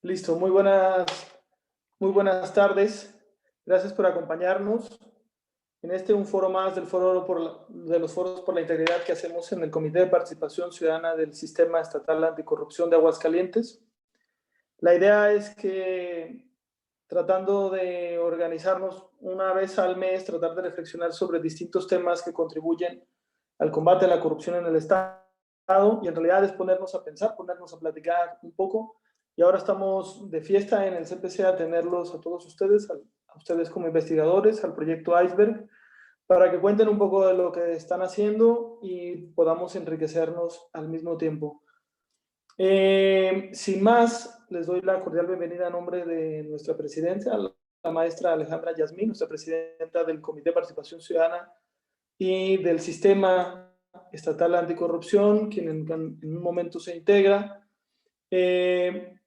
Listo, muy buenas tardes. Gracias por acompañarnos en un foro más de los foros por la integridad que hacemos en el Comité de Participación Ciudadana del Sistema Estatal Anticorrupción de Aguascalientes. La idea es que, tratando de organizarnos una vez al mes, tratar de reflexionar sobre distintos temas que contribuyen al combate a la corrupción en el Estado, y en realidad es ponernos a pensar, ponernos a platicar un poco. Y ahora estamos de fiesta en el CPC a tenerlos a todos ustedes, a ustedes como investigadores, al proyecto Iceberg, para que cuenten un poco de lo que están haciendo y podamos enriquecernos al mismo tiempo. Sin más, les doy la cordial bienvenida a nombre de nuestra presidenta, la maestra Alejandra Yasmín, nuestra presidenta del Comité de Participación Ciudadana y del Sistema Estatal Anticorrupción, quien en un momento se integra.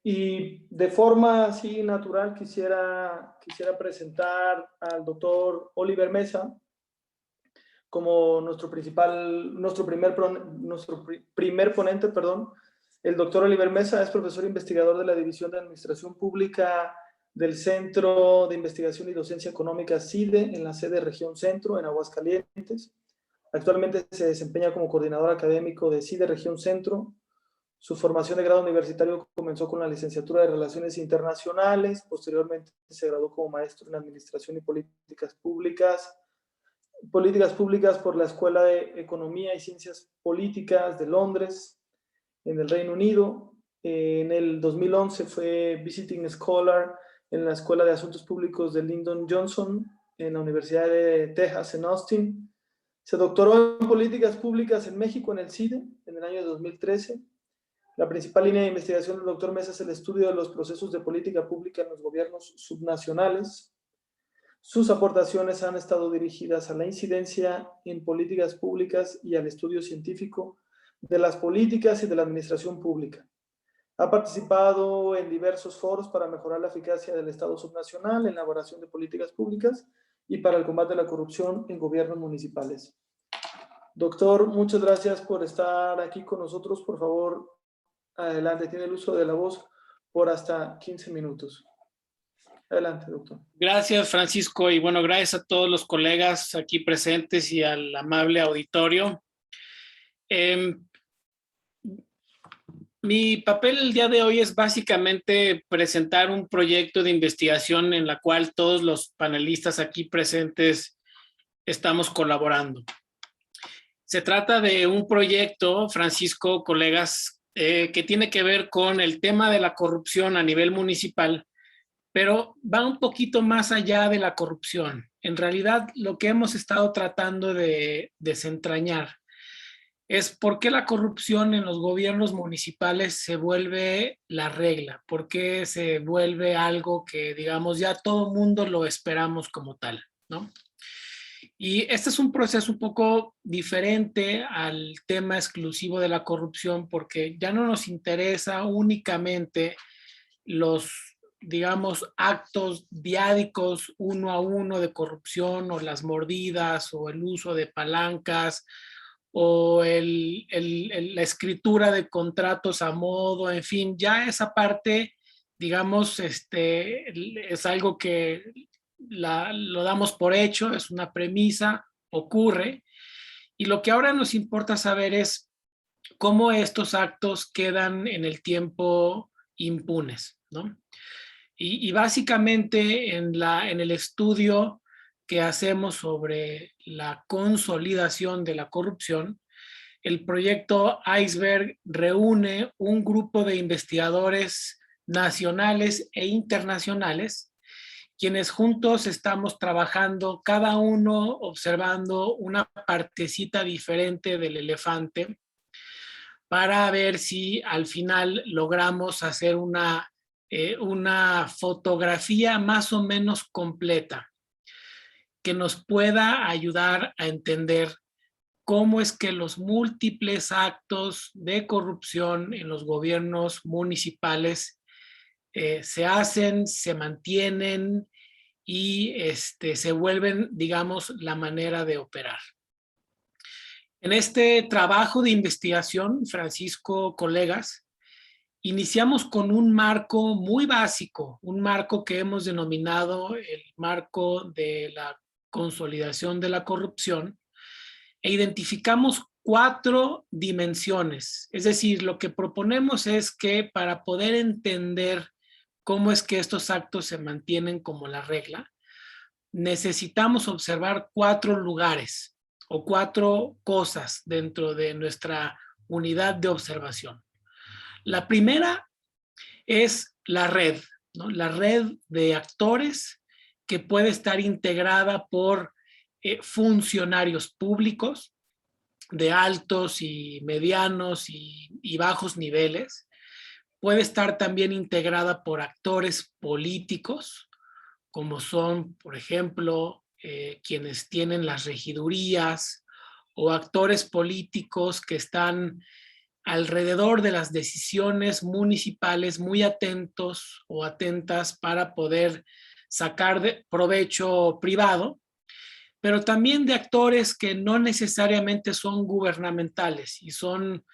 Y de forma así natural quisiera presentar al doctor Oliver Mesa como nuestro primer ponente, perdón. El doctor Oliver Mesa es profesor investigador de la División de Administración Pública del Centro de Investigación y Docencia Económica CIDE en la sede Región Centro en Aguascalientes. Actualmente se desempeña como coordinador académico de CIDE Región Centro. Su formación de grado universitario comenzó con la licenciatura de Relaciones Internacionales, posteriormente se graduó como maestro en Administración y Políticas Públicas por la Escuela de Economía y Ciencias Políticas de Londres, en el Reino Unido. En el 2011 fue Visiting Scholar en la Escuela de Asuntos Públicos de Lyndon Johnson, en la Universidad de Texas en Austin. Se doctoró en Políticas Públicas en México en el CIDE en el año 2013. La principal línea de investigación del doctor Mesa es el estudio de los procesos de política pública en los gobiernos subnacionales. Sus aportaciones han estado dirigidas a la incidencia en políticas públicas y al estudio científico de las políticas y de la administración pública. Ha participado en diversos foros para mejorar la eficacia del Estado subnacional en la elaboración de políticas públicas y para el combate a la corrupción en gobiernos municipales. Doctor, muchas gracias por estar aquí con nosotros. Por favor, adelante, tiene el uso de la voz por hasta 15 minutos. Adelante, doctor. Gracias, Francisco, y bueno, gracias a todos los colegas aquí presentes y al amable auditorio. Mi papel el día de hoy es básicamente presentar un proyecto de investigación en la cual todos los panelistas aquí presentes estamos colaborando. Se trata de un proyecto, Francisco, colegas, que tiene que ver con el tema de la corrupción a nivel municipal, pero va un poquito más allá de la corrupción. En realidad, lo que hemos estado tratando de desentrañar es por qué la corrupción en los gobiernos municipales se vuelve la regla, por qué se vuelve algo que, digamos, ya todo mundo lo esperamos como tal, ¿no? Y este es un proceso un poco diferente al tema exclusivo de la corrupción, porque ya no nos interesa únicamente los, digamos, actos diádicos uno a uno de corrupción, o las mordidas, o el uso de palancas, o la escritura de contratos a modo, en fin, ya esa parte, digamos, es algo que lo damos por hecho, es una premisa, ocurre, y lo que ahora nos importa saber es cómo estos actos quedan en el tiempo impunes, ¿no? Y básicamente en el estudio que hacemos sobre la consolidación de la corrupción, el proyecto Iceberg reúne un grupo de investigadores nacionales e internacionales, quienes juntos estamos trabajando, cada uno observando una partecita diferente del elefante, para ver si al final logramos hacer una fotografía más o menos completa que nos pueda ayudar a entender cómo es que los múltiples actos de corrupción en los gobiernos municipales se hacen, se mantienen y se vuelven, digamos, la manera de operar. En este trabajo de investigación, Francisco, colegas, iniciamos con un marco muy básico, un marco que hemos denominado el marco de la consolidación de la corrupción, e identificamos 4 dimensiones. Es decir, lo que proponemos es que para poder entender cómo es que estos actos se mantienen como la regla, necesitamos observar 4 lugares o 4 cosas dentro de nuestra unidad de observación. La primera es la red, ¿no? La red de actores que puede estar integrada por funcionarios públicos de altos y medianos y bajos niveles. Puede estar también integrada por actores políticos, como son, por ejemplo, quienes tienen las regidurías o actores políticos que están alrededor de las decisiones municipales muy atentos o atentas para poder sacar de provecho privado, pero también de actores que no necesariamente son gubernamentales y son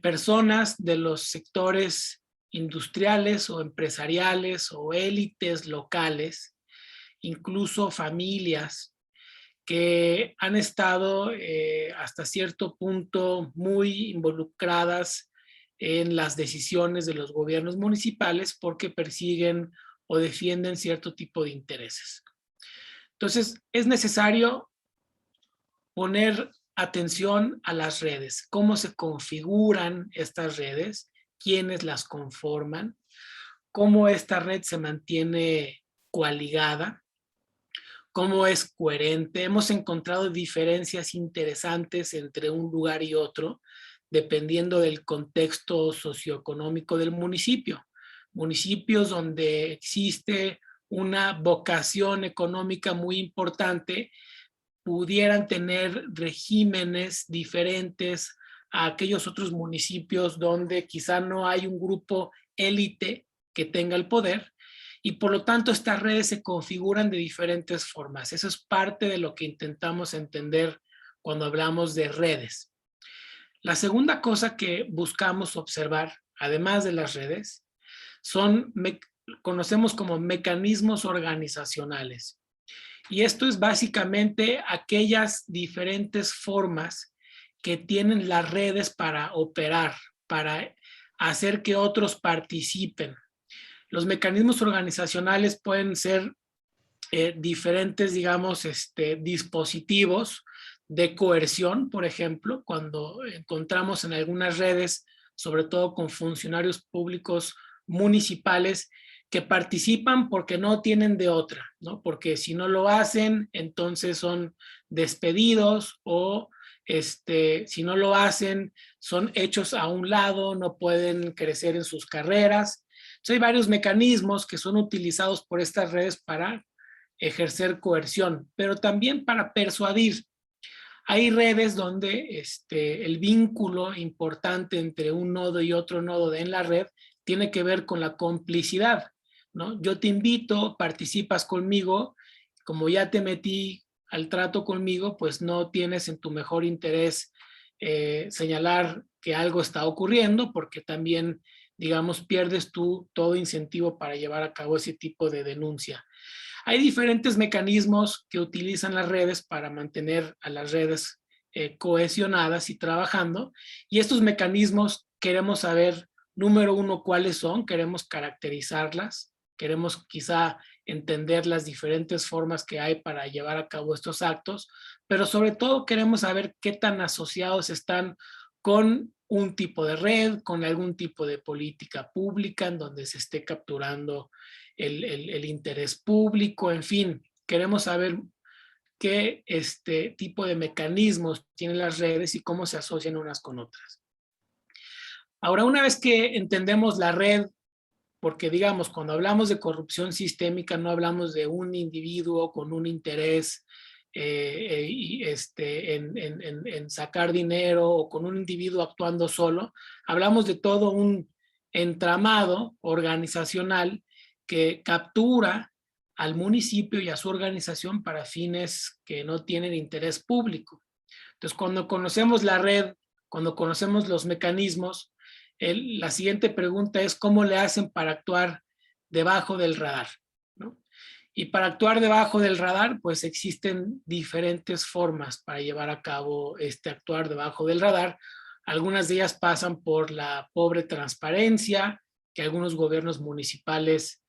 personas de los sectores industriales o empresariales o élites locales, incluso familias que han estado hasta cierto punto muy involucradas en las decisiones de los gobiernos municipales porque persiguen o defienden cierto tipo de intereses. Entonces, es necesario poner atención a las redes, cómo se configuran estas redes, quiénes las conforman, cómo esta red se mantiene coaligada, cómo es coherente. Hemos encontrado diferencias interesantes entre un lugar y otro, dependiendo del contexto socioeconómico del municipio. Municipios donde existe una vocación económica muy importante pudieran tener regímenes diferentes a aquellos otros municipios donde quizá no hay un grupo élite que tenga el poder, y por lo tanto estas redes se configuran de diferentes formas. Eso es parte de lo que intentamos entender cuando hablamos de redes. La segunda cosa que buscamos observar, además de las redes, conocemos como mecanismos organizacionales. Y esto es básicamente aquellas diferentes formas que tienen las redes para operar, para hacer que otros participen. Los mecanismos organizacionales pueden ser diferentes, digamos, dispositivos de coerción, por ejemplo, cuando encontramos en algunas redes, sobre todo con funcionarios públicos municipales, que participan porque no tienen de otra, ¿no? Porque si no lo hacen, entonces son despedidos o si no lo hacen, son hechos a un lado, no pueden crecer en sus carreras. Entonces, hay varios mecanismos que son utilizados por estas redes para ejercer coerción, pero también para persuadir. Hay redes donde el vínculo importante entre un nodo y otro nodo en la red tiene que ver con la complicidad, ¿no? Yo te invito, participas conmigo, como ya te metí al trato conmigo, pues no tienes en tu mejor interés señalar que algo está ocurriendo, porque también, digamos, pierdes tú todo incentivo para llevar a cabo ese tipo de denuncia. Hay diferentes mecanismos que utilizan las redes para mantener a las redes cohesionadas y trabajando, y estos mecanismos queremos saber, número uno, cuáles son, queremos caracterizarlas, queremos quizá entender las diferentes formas que hay para llevar a cabo estos actos, pero sobre todo queremos saber qué tan asociados están con un tipo de red, con algún tipo de política pública en donde se esté capturando el interés público. En fin, queremos saber qué tipo de mecanismos tienen las redes y cómo se asocian unas con otras. Ahora, una vez que entendemos la red, porque digamos, cuando hablamos de corrupción sistémica, no hablamos de un individuo con un interés en sacar dinero o con un individuo actuando solo. Hablamos de todo un entramado organizacional que captura al municipio y a su organización para fines que no tienen interés público. Entonces, cuando conocemos la red, cuando conocemos los mecanismos, La siguiente pregunta es ¿cómo le hacen para actuar debajo del radar? ¿No? Y para actuar debajo del radar, pues existen diferentes formas para llevar a cabo este actuar debajo del radar. Algunas de ellas pasan por la pobre transparencia que algunos gobiernos municipales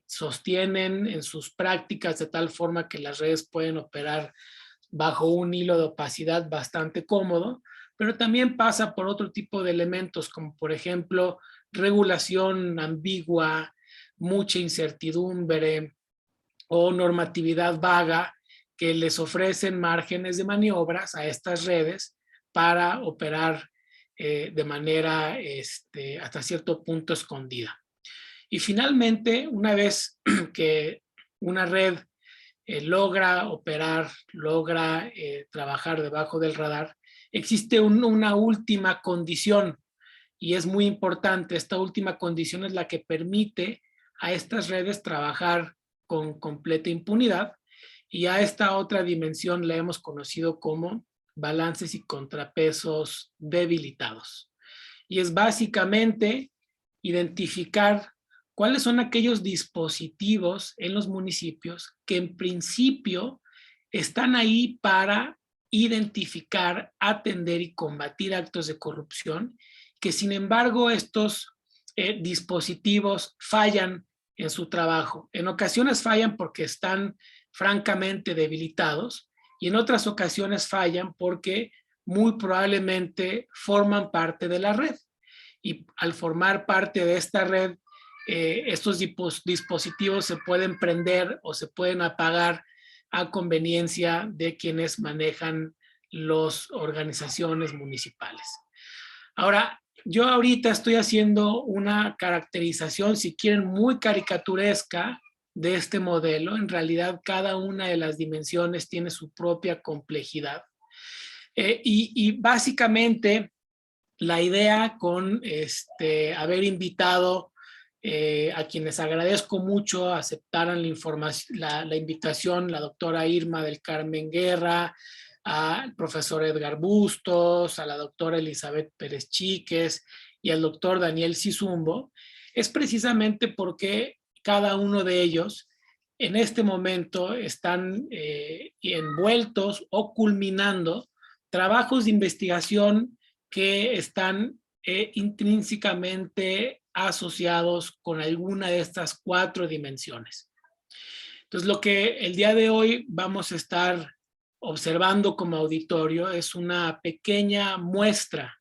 sostienen en sus prácticas de tal forma que las redes pueden operar bajo un hilo de opacidad bastante cómodo, pero también pasa por otro tipo de elementos como por ejemplo regulación ambigua, mucha incertidumbre o normatividad vaga que les ofrecen márgenes de maniobras a estas redes para operar de manera hasta cierto punto escondida. Y finalmente, una vez que una red logra operar, logra trabajar debajo del radar, existe una última condición y es muy importante. Esta última condición es la que permite a estas redes trabajar con completa impunidad y a esta otra dimensión la hemos conocido como balances y contrapesos debilitados. Y es básicamente identificar cuáles son aquellos dispositivos en los municipios que en principio están ahí para identificar, atender y combatir actos de corrupción, que sin embargo estos dispositivos fallan en su trabajo. En ocasiones fallan porque están francamente debilitados y en otras ocasiones fallan porque muy probablemente forman parte de la red. Y al formar parte de esta red, estos dispositivos se pueden prender o se pueden apagar a conveniencia de quienes manejan las organizaciones municipales. Ahora, yo ahorita estoy haciendo una caracterización, si quieren, muy caricaturesca de este modelo. En realidad, cada una de las dimensiones tiene su propia complejidad. Y básicamente, la idea con haber invitado a quienes agradezco mucho aceptaran la invitación, la doctora Irma del Carmen Guerra, al profesor Edgar Bustos, a la doctora Elizabeth Pérez Chíquez y al doctor Daniel Sizumbo, es precisamente porque cada uno de ellos en este momento están envueltos o culminando trabajos de investigación que están intrínsecamente asociados con alguna de estas 4 dimensiones. Entonces, lo que el día de hoy vamos a estar observando como auditorio es una pequeña muestra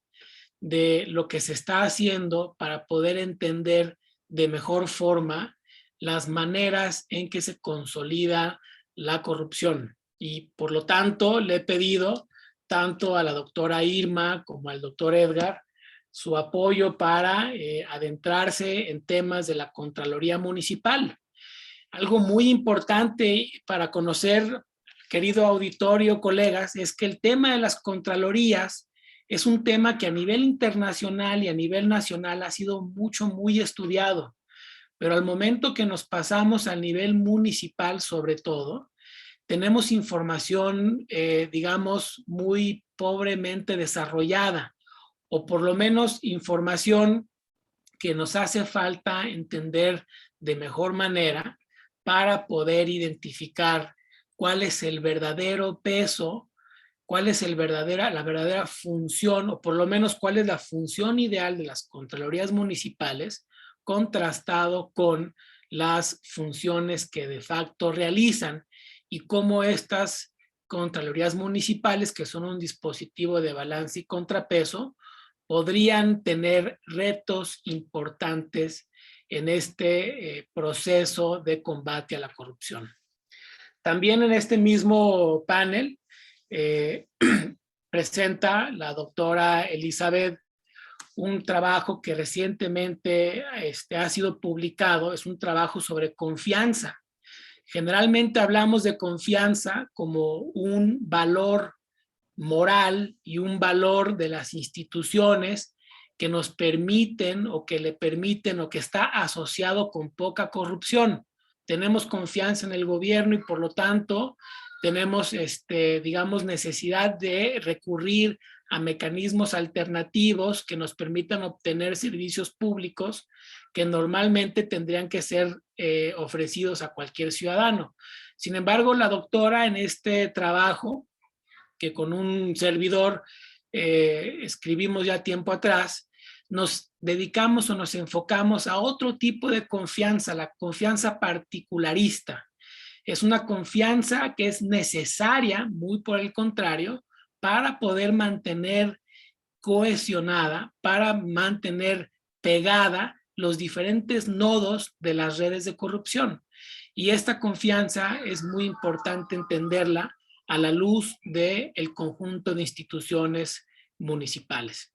de lo que se está haciendo para poder entender de mejor forma las maneras en que se consolida la corrupción. Y por lo tanto, le he pedido tanto a la doctora Irma como al doctor Edgar su apoyo para adentrarse en temas de la Contraloría Municipal. Algo muy importante para conocer, querido auditorio, colegas, es que el tema de las Contralorías es un tema que a nivel internacional y a nivel nacional ha sido muy estudiado, pero al momento que nos pasamos al nivel municipal sobre todo, tenemos información, digamos, muy pobremente desarrollada, o por lo menos información que nos hace falta entender de mejor manera para poder identificar cuál es el verdadero peso, cuál es la verdadera función, o por lo menos cuál es la función ideal de las Contralorías Municipales, contrastado con las funciones que de facto realizan y cómo estas Contralorías Municipales, que son un dispositivo de balance y contrapeso, podrían tener retos importantes en este proceso de combate a la corrupción. También en este mismo panel presenta la doctora Elizabeth un trabajo que recientemente ha sido publicado, es un trabajo sobre confianza. Generalmente hablamos de confianza como un valor moral y un valor de las instituciones que nos permiten o que le permiten o que está asociado con poca corrupción. Tenemos confianza en el gobierno y por lo tanto tenemos, digamos, necesidad de recurrir a mecanismos alternativos que nos permitan obtener servicios públicos que normalmente tendrían que ser ofrecidos a cualquier ciudadano. Sin embargo, la doctora en este trabajo, que con un servidor escribimos ya tiempo atrás, nos dedicamos o nos enfocamos a otro tipo de confianza, la confianza particularista. Es una confianza que es necesaria, muy por el contrario, para poder mantener cohesionada, para mantener pegada los diferentes nodos de las redes de corrupción. Y esta confianza es muy importante entenderla a la luz del conjunto de instituciones municipales.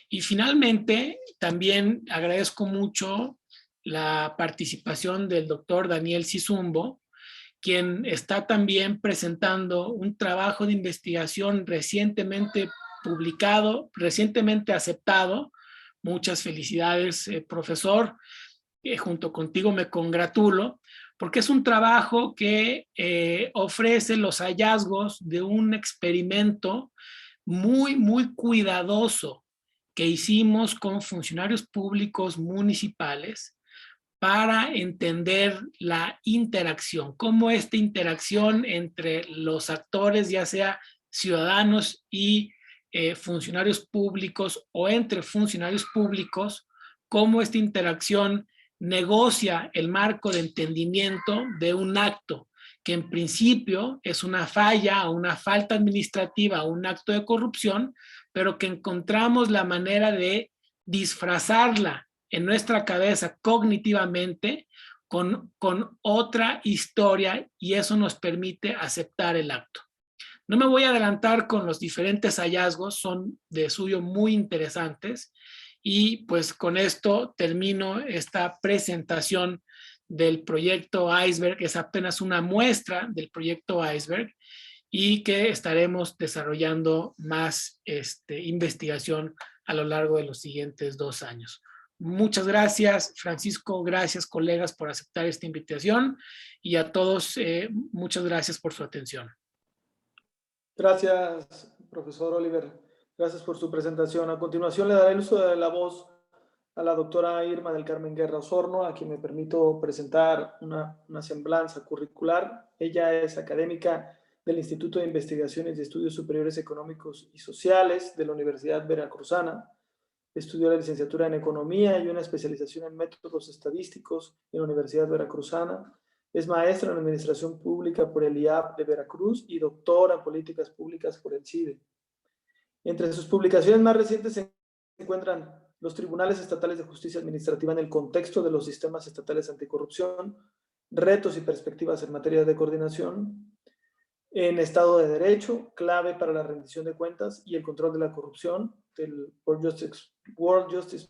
Y finalmente, también agradezco mucho la participación del doctor Daniel Sizumbo, quien está también presentando un trabajo de investigación recientemente publicado, recientemente aceptado. Muchas felicidades, profesor. Junto contigo me congratulo, porque es un trabajo que ofrece los hallazgos de un experimento muy, muy cuidadoso que hicimos con funcionarios públicos municipales para entender la interacción, cómo esta interacción entre los actores, ya sea ciudadanos y funcionarios públicos o entre funcionarios públicos, cómo esta interacción negocia el marco de entendimiento de un acto que en principio es una falla o una falta administrativa o un acto de corrupción, pero que encontramos la manera de disfrazarla en nuestra cabeza cognitivamente con otra historia, y eso nos permite aceptar el acto. No me voy a adelantar con los diferentes hallazgos, son de suyo muy interesantes, y pues con esto termino esta presentación del proyecto Iceberg. Es apenas una muestra del proyecto Iceberg y que estaremos desarrollando más investigación a lo largo de los siguientes 2 años. Muchas gracias, Francisco. Gracias, colegas, por aceptar esta invitación, y a todos, muchas gracias por su atención. Gracias, profesor Oliver. Gracias por su presentación. A continuación le daré el uso de la voz a la doctora Irma del Carmen Guerra Osorno, a quien me permito presentar una semblanza curricular. Ella es académica del Instituto de Investigaciones y Estudios Superiores Económicos y Sociales de la Universidad Veracruzana. Estudió la licenciatura en Economía y una especialización en Métodos Estadísticos en la Universidad Veracruzana. Es maestra en Administración Pública por el IAP de Veracruz y doctora en Políticas Públicas por el CIDE. Entre sus publicaciones más recientes se encuentran Los Tribunales Estatales de Justicia Administrativa en el contexto de los sistemas estatales anticorrupción, retos y perspectivas en materia de coordinación, en Estado de Derecho, clave para la rendición de cuentas y el control de la corrupción, del World Justice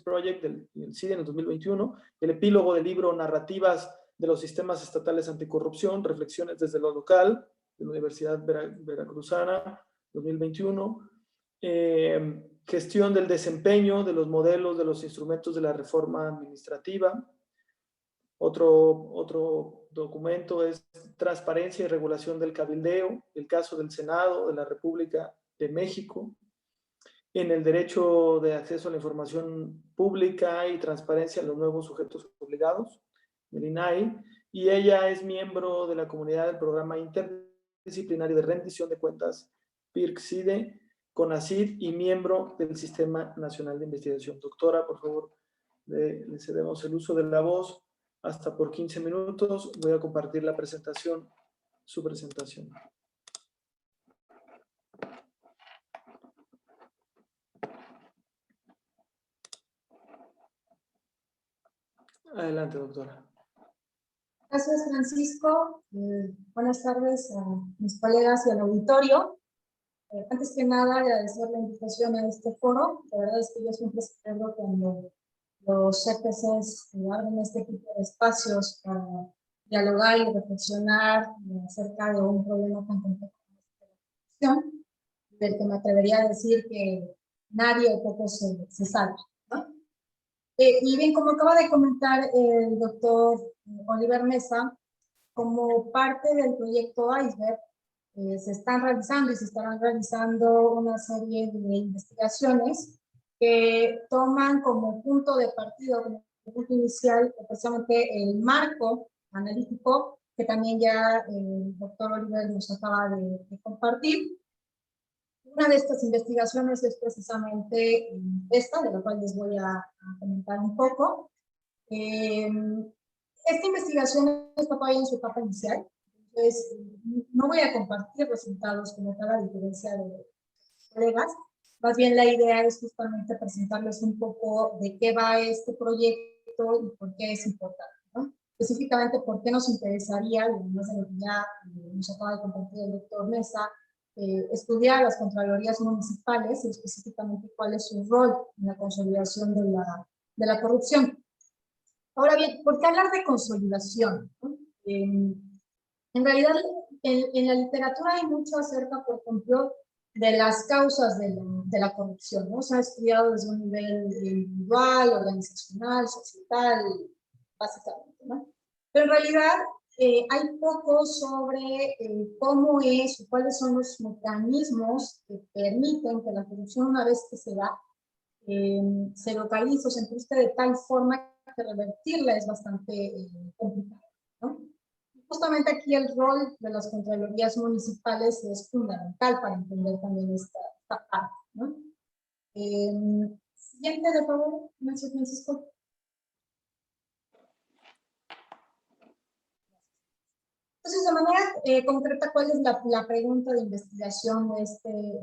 Project del CIDE en el 2021, el epílogo del libro Narrativas de los Sistemas Estatales Anticorrupción, Reflexiones desde lo Local, de la Universidad Veracruzana, 2021, Gestión del desempeño de los modelos de los instrumentos de la reforma administrativa. Otro documento es Transparencia y regulación del cabildeo, el caso del Senado de la República de México, en el derecho de acceso a la información pública y transparencia en los nuevos sujetos obligados, del INAI, y ella es miembro de la comunidad del programa interdisciplinario de rendición de cuentas PIRC-CIDE, CONACYT, y miembro del Sistema Nacional de Investigación. Doctora, por favor, le cedemos el uso de la voz hasta por 15 minutos. Voy a compartir la presentación, su presentación. Adelante, doctora. Gracias, Francisco. Buenas tardes a mis colegas y al auditorio. Antes que nada, agradecer la invitación a este foro. La verdad es que yo siempre celebro cuando los CPCs abren este tipo de espacios para dialogar y reflexionar acerca de un problema tan complejo como la corrupción, del que me atrevería a decir que nadie o poco se salva, ¿no? Y bien, como acaba de comentar el doctor Oliver Mesa, como parte del proyecto Iceberg, se están realizando y se estarán realizando una serie de investigaciones que toman como punto de partida, como punto inicial, precisamente el marco analítico que también ya el doctor Oliver nos acaba de compartir. Una de estas investigaciones es precisamente esta, de la cual les voy a comentar un poco. Esta investigación está todavía en su etapa inicial, entonces no voy a compartir resultados como tal, a diferencia de los colegas. Más bien la idea es justamente presentarles un poco de qué va este proyecto y por qué es importante, ¿no? Específicamente por qué nos interesaría, además de lo que ya nos acaba de compartir el doctor Mesa, estudiar las contralorías municipales y específicamente cuál es su rol en la consolidación de la corrupción. Ahora bien, ¿por qué hablar de consolidación? En realidad, en la literatura hay mucho acerca, por ejemplo, de las causas de la corrupción, ¿no? Se ha estudiado desde un nivel individual, organizacional, societal, básicamente, ¿no? Pero en realidad hay poco sobre cómo es o cuáles son los mecanismos que permiten que la corrupción, una vez que se da, se localiza o se incruste de tal forma que revertirla es bastante complicado, ¿no? Justamente aquí el rol de las contralorías municipales es fundamental para entender también esta parte, ¿no? Siguiente, de favor, Ignacio Francisco. Entonces, de manera concreta, ¿cuál es la pregunta de investigación de este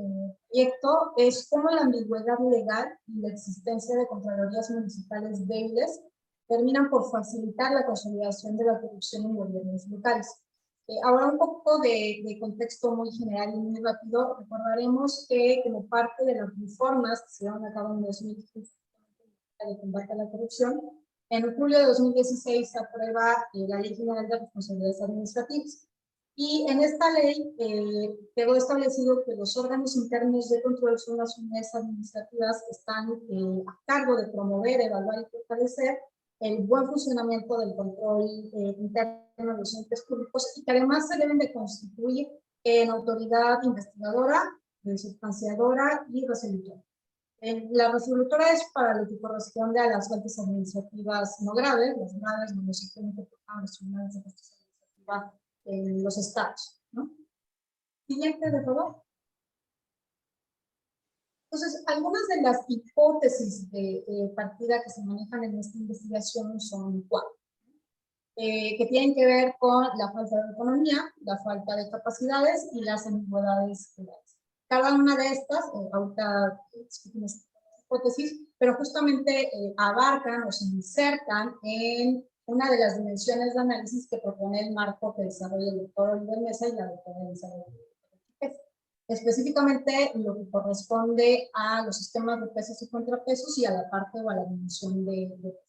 proyecto? Es cómo la ambigüedad legal y la existencia de contralorías municipales débiles terminan por facilitar la consolidación de la corrupción en gobiernos locales. Ahora un poco de contexto muy general y muy rápido. Recordaremos que como parte de las reformas que se llevan a cabo en 2015 de combate a la corrupción, en julio de 2016 se aprueba la Ley General de Responsabilidades Administrativas. Y en esta ley quedó establecido que los órganos internos de control son las unidades administrativas que están a cargo de promover, evaluar y fortalecer el buen funcionamiento del control interno de los entes públicos y que además se deben de constituir en autoridad investigadora, sustanciadora y resolutora. La resolutora es para lo que corresponde a las faltas administrativas no graves, las graves no se tienen que tocar los tribunales de justicia administrativa en los estados, ¿no? Siguiente, de favor. Entonces, algunas de las hipótesis de partida que se manejan en esta investigación son cuatro, que tienen que ver con la falta de autonomía, la falta de capacidades y las ambigüedades legales. Cada una de estas, ahorita discutimos hipótesis, pero justamente abarcan o se insertan en una de las dimensiones de análisis que propone el marco que desarrolla el doctor Oliver Mesa y la doctora Elizabeth. Específicamente lo que corresponde a los sistemas de pesos y contrapesos y a la parte o a la dimensión de pesos.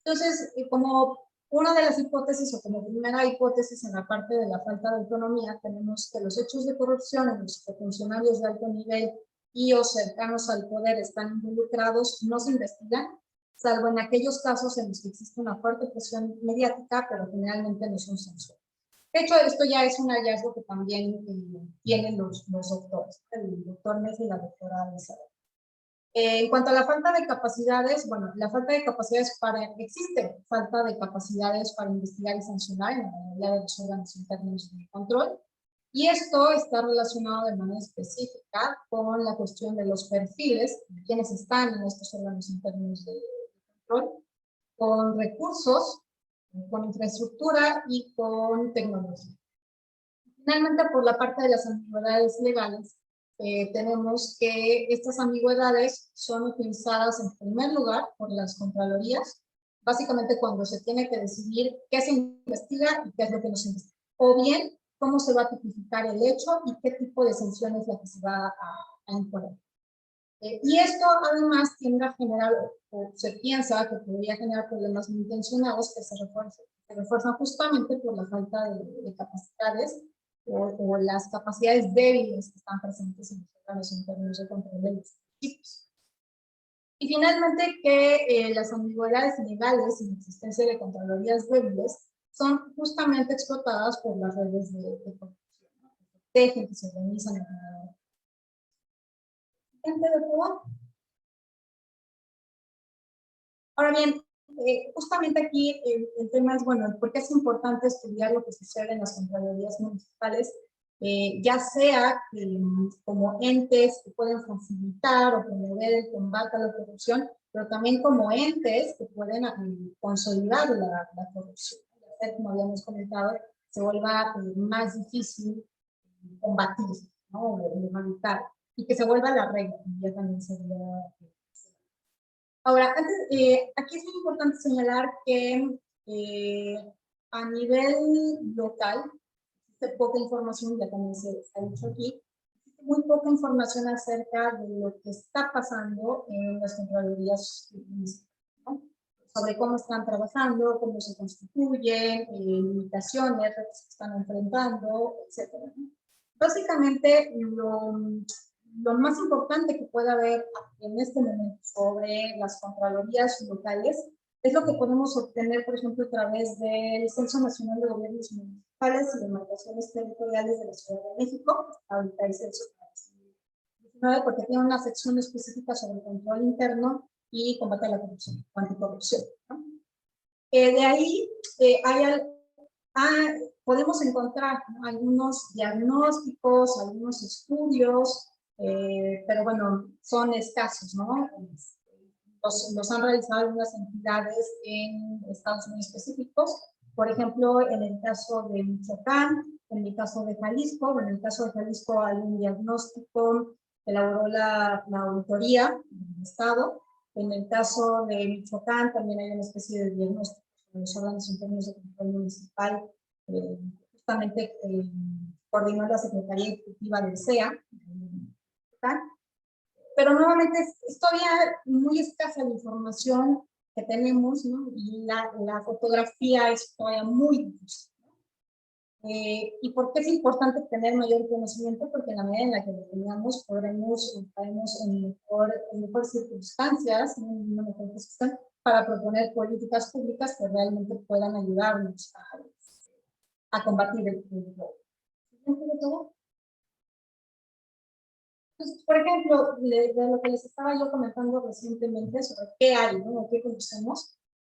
Entonces, como una de las hipótesis o como primera hipótesis en la parte de la falta de autonomía, tenemos que los hechos de corrupción en los que funcionarios de alto nivel y o cercanos al poder están involucrados no se investigan, salvo en aquellos casos en los que existe una fuerte presión mediática, pero generalmente no son censurados. De hecho, esto ya es un hallazgo que también tienen los doctores, el doctor Mesa y la doctora Elizabeth. En cuanto a la falta de capacidades, bueno, la falta de capacidades existe falta de capacidades para investigar y sancionar en la mayoría de los órganos internos de control, y esto está relacionado de manera específica con la cuestión de los perfiles de quienes están en estos órganos internos de control, con recursos, con infraestructura y con tecnología. Finalmente, por la parte de las ambigüedades legales, tenemos que estas ambigüedades son utilizadas en primer lugar por las contralorías, básicamente cuando se tiene que decidir qué se investiga y qué es lo que no se investiga, o bien cómo se va a tipificar el hecho y qué tipo de sanción es la que se va a imponer. Y esto además tiende a generar, o se piensa que podría generar problemas muy intencionados que se refuerzan justamente por la falta de capacidades o las capacidades débiles que están presentes en los órganos internos de control de los equipos. Y finalmente que las ambigüedades legales y la existencia de contralorías débiles son justamente explotadas por las redes de corrupción, ¿no? Que protegen, que se organizan alrededor. Siguiente, de favor. Ahora bien, justamente aquí el tema es, bueno, ¿por qué es importante estudiar lo que sucede en las contralorías municipales? Ya sea como entes que pueden facilitar o promover el combate a la corrupción, pero también como entes que pueden consolidar la corrupción. Ya sea, como habíamos comentado, se vuelva más difícil combatir, ¿no? O erradicar, y que se vuelva la regla, ya también sería... Ahora, aquí es muy importante señalar que a nivel local existe poca información, ya también se ha dicho aquí, existe muy poca información acerca de lo que está pasando en las contralorías municipales, ¿no? Sobre cómo están trabajando, cómo se constituyen, limitaciones, retos que están enfrentando, etc. Básicamente, lo más importante que puede haber en este momento sobre las contralorías locales es lo que podemos obtener, por ejemplo, a través del Censo Nacional de Gobiernos Municipales y Demarcaciones Territoriales de la Ciudad de México. Ahorita hay censo para 2019 porque tiene una sección específica sobre el control interno y combate a la corrupción, o anticorrupción, ¿no? De ahí podemos encontrar, ¿no?, algunos diagnósticos, algunos estudios, pero bueno, son escasos, ¿no? Los han realizado algunas entidades en estados muy específicos. Por ejemplo, en el caso de Michoacán, en el caso de Jalisco, bueno, en el caso de Jalisco hay un diagnóstico que elaboró la auditoría del estado. En el caso de Michoacán también hay una especie de diagnóstico sobre los órganos internos de control municipal, justamente coordinó la Secretaría Ejecutiva del CEA. Pero nuevamente es todavía muy escasa la información que tenemos, ¿no? Y la fotografía es todavía muy difícil. ¿Y por qué es importante tener mayor conocimiento? Porque en la medida en la que lo tengamos, estaremos en mejores circunstancias, en una mejor posición, para proponer políticas públicas que realmente puedan ayudarnos a combatir el robo. Entonces, por ejemplo, de lo que les estaba yo comentando recientemente sobre qué hay, ¿no?, qué conocemos,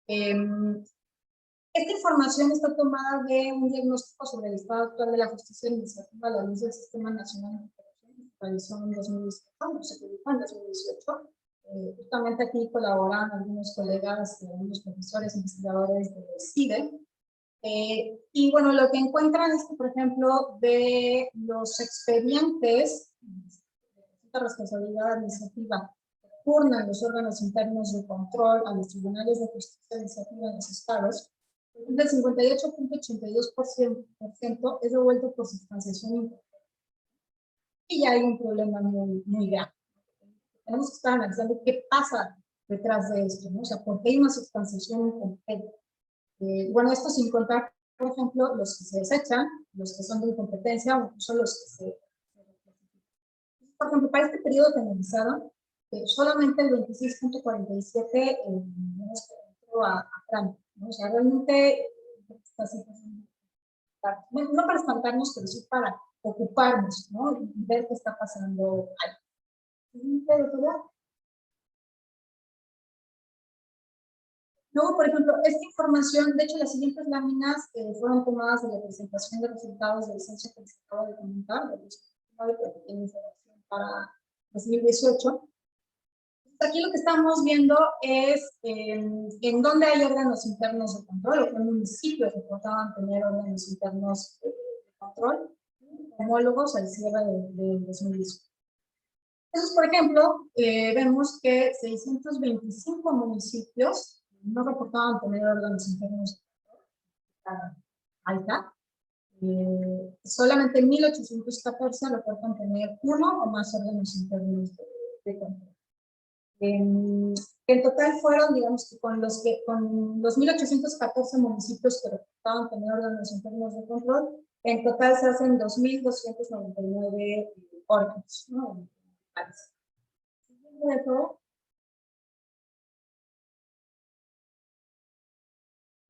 esta información está tomada de un diagnóstico sobre el estado actual de la justicia administrativa a la luz del Sistema Nacional Anticorrupción, que se realizó en 2018, se publicó en 2018. Justamente aquí colaboran algunos colegas, algunos profesores, investigadores de CIDE. Y bueno, lo que encuentran es que, por ejemplo, de los expedientes de responsabilidad administrativa que turnan los órganos internos de control a los tribunales de justicia administrativa en los estados, el 58.82% es devuelto por sustanciación incompleta. Y ya hay un problema muy, muy grave. Tenemos que estar analizando qué pasa detrás de esto, ¿no? O sea, ¿por qué hay una sustanciación incompleta? Bueno, esto sin contar, por ejemplo, los que se desechan, los que son de incompetencia, o incluso los que se... Por ejemplo, para este periodo que analizaron, solamente el 26.47 entró a trámite, ¿no? O sea, realmente está situación, bueno, no para espantarnos, pero sí para ocuparnos, ¿no? Y ver qué está pasando ahí. Luego, por ejemplo, esta información, de hecho, las siguientes láminas fueron tomadas de la presentación de resultados del censo que les acabo de comentar, de los que tienen información para 2018. Aquí lo que estamos viendo es en dónde hay órganos internos de control, o qué municipios reportaban tener órganos internos de control, homólogos al cierre de 2018. Entonces, por ejemplo, vemos que 625 municipios no reportaban tener órganos internos alta. Solamente 1.814 reportan tener uno o más órganos internos de control. En total fueron, digamos que con los 1.814 municipios que reportaban tener órganos internos de control, en total se hacen 2.299 órganos, ¿no?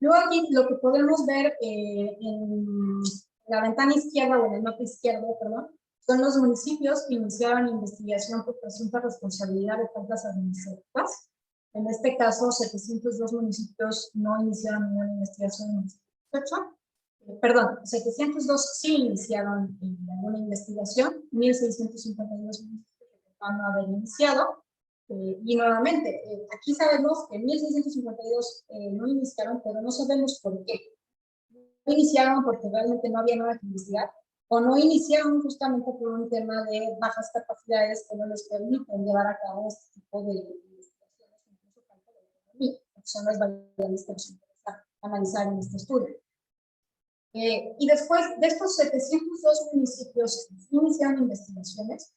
Luego aquí lo que podemos ver en la ventana izquierda o en el mapa izquierdo, perdón, son los municipios que iniciaron investigación por presunta responsabilidad de faltas administrativas. En este caso, 702 municipios no iniciaron ninguna investigación en 2018. Perdón, 702 sí iniciaron alguna investigación, 1.652 municipios van a haber iniciado. Y nuevamente, aquí sabemos que 1.652 no iniciaron, pero no sabemos por qué. No iniciaron porque realmente no había nada que investigar, o no iniciaron justamente por un tema de bajas capacidades que no les permiten llevar a cabo este tipo de investigaciones, incluso tanto de economía, que son las variables que nos interesa analizar en este estudio. Y después de estos 702 municipios que iniciaron investigaciones,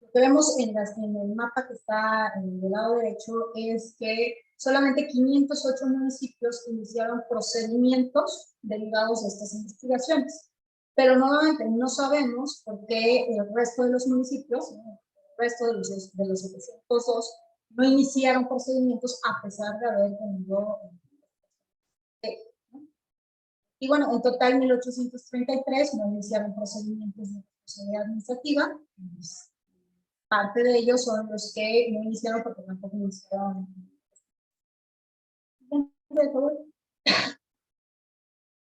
lo que vemos en el mapa que está del lado derecho es que solamente 508 municipios iniciaron procedimientos derivados de estas investigaciones. Pero nuevamente no sabemos por qué el resto de los municipios, el resto de los 702, no iniciaron procedimientos a pesar de haber tenido. Y bueno, en total 1.833 no iniciaron procedimientos de responsabilidad administrativa. Parte de ellos son los que no iniciaron porque tampoco iniciaron.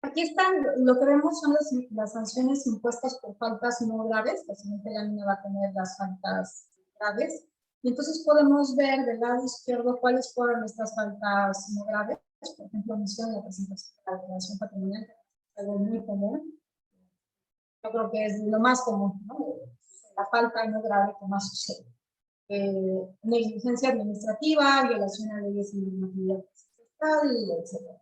Aquí están, lo que vemos son las sanciones impuestas por faltas no graves, la siguiente lámina va a tener las faltas graves, y entonces podemos ver del lado izquierdo cuáles fueron estas faltas no graves, por ejemplo, omisión de la presentación de la declaración patrimonial, algo muy común. Yo creo que es lo más común, ¿no? La falta no grave que más sucede. Negligencia administrativa, violación a leyes y normatividad fiscal, etc.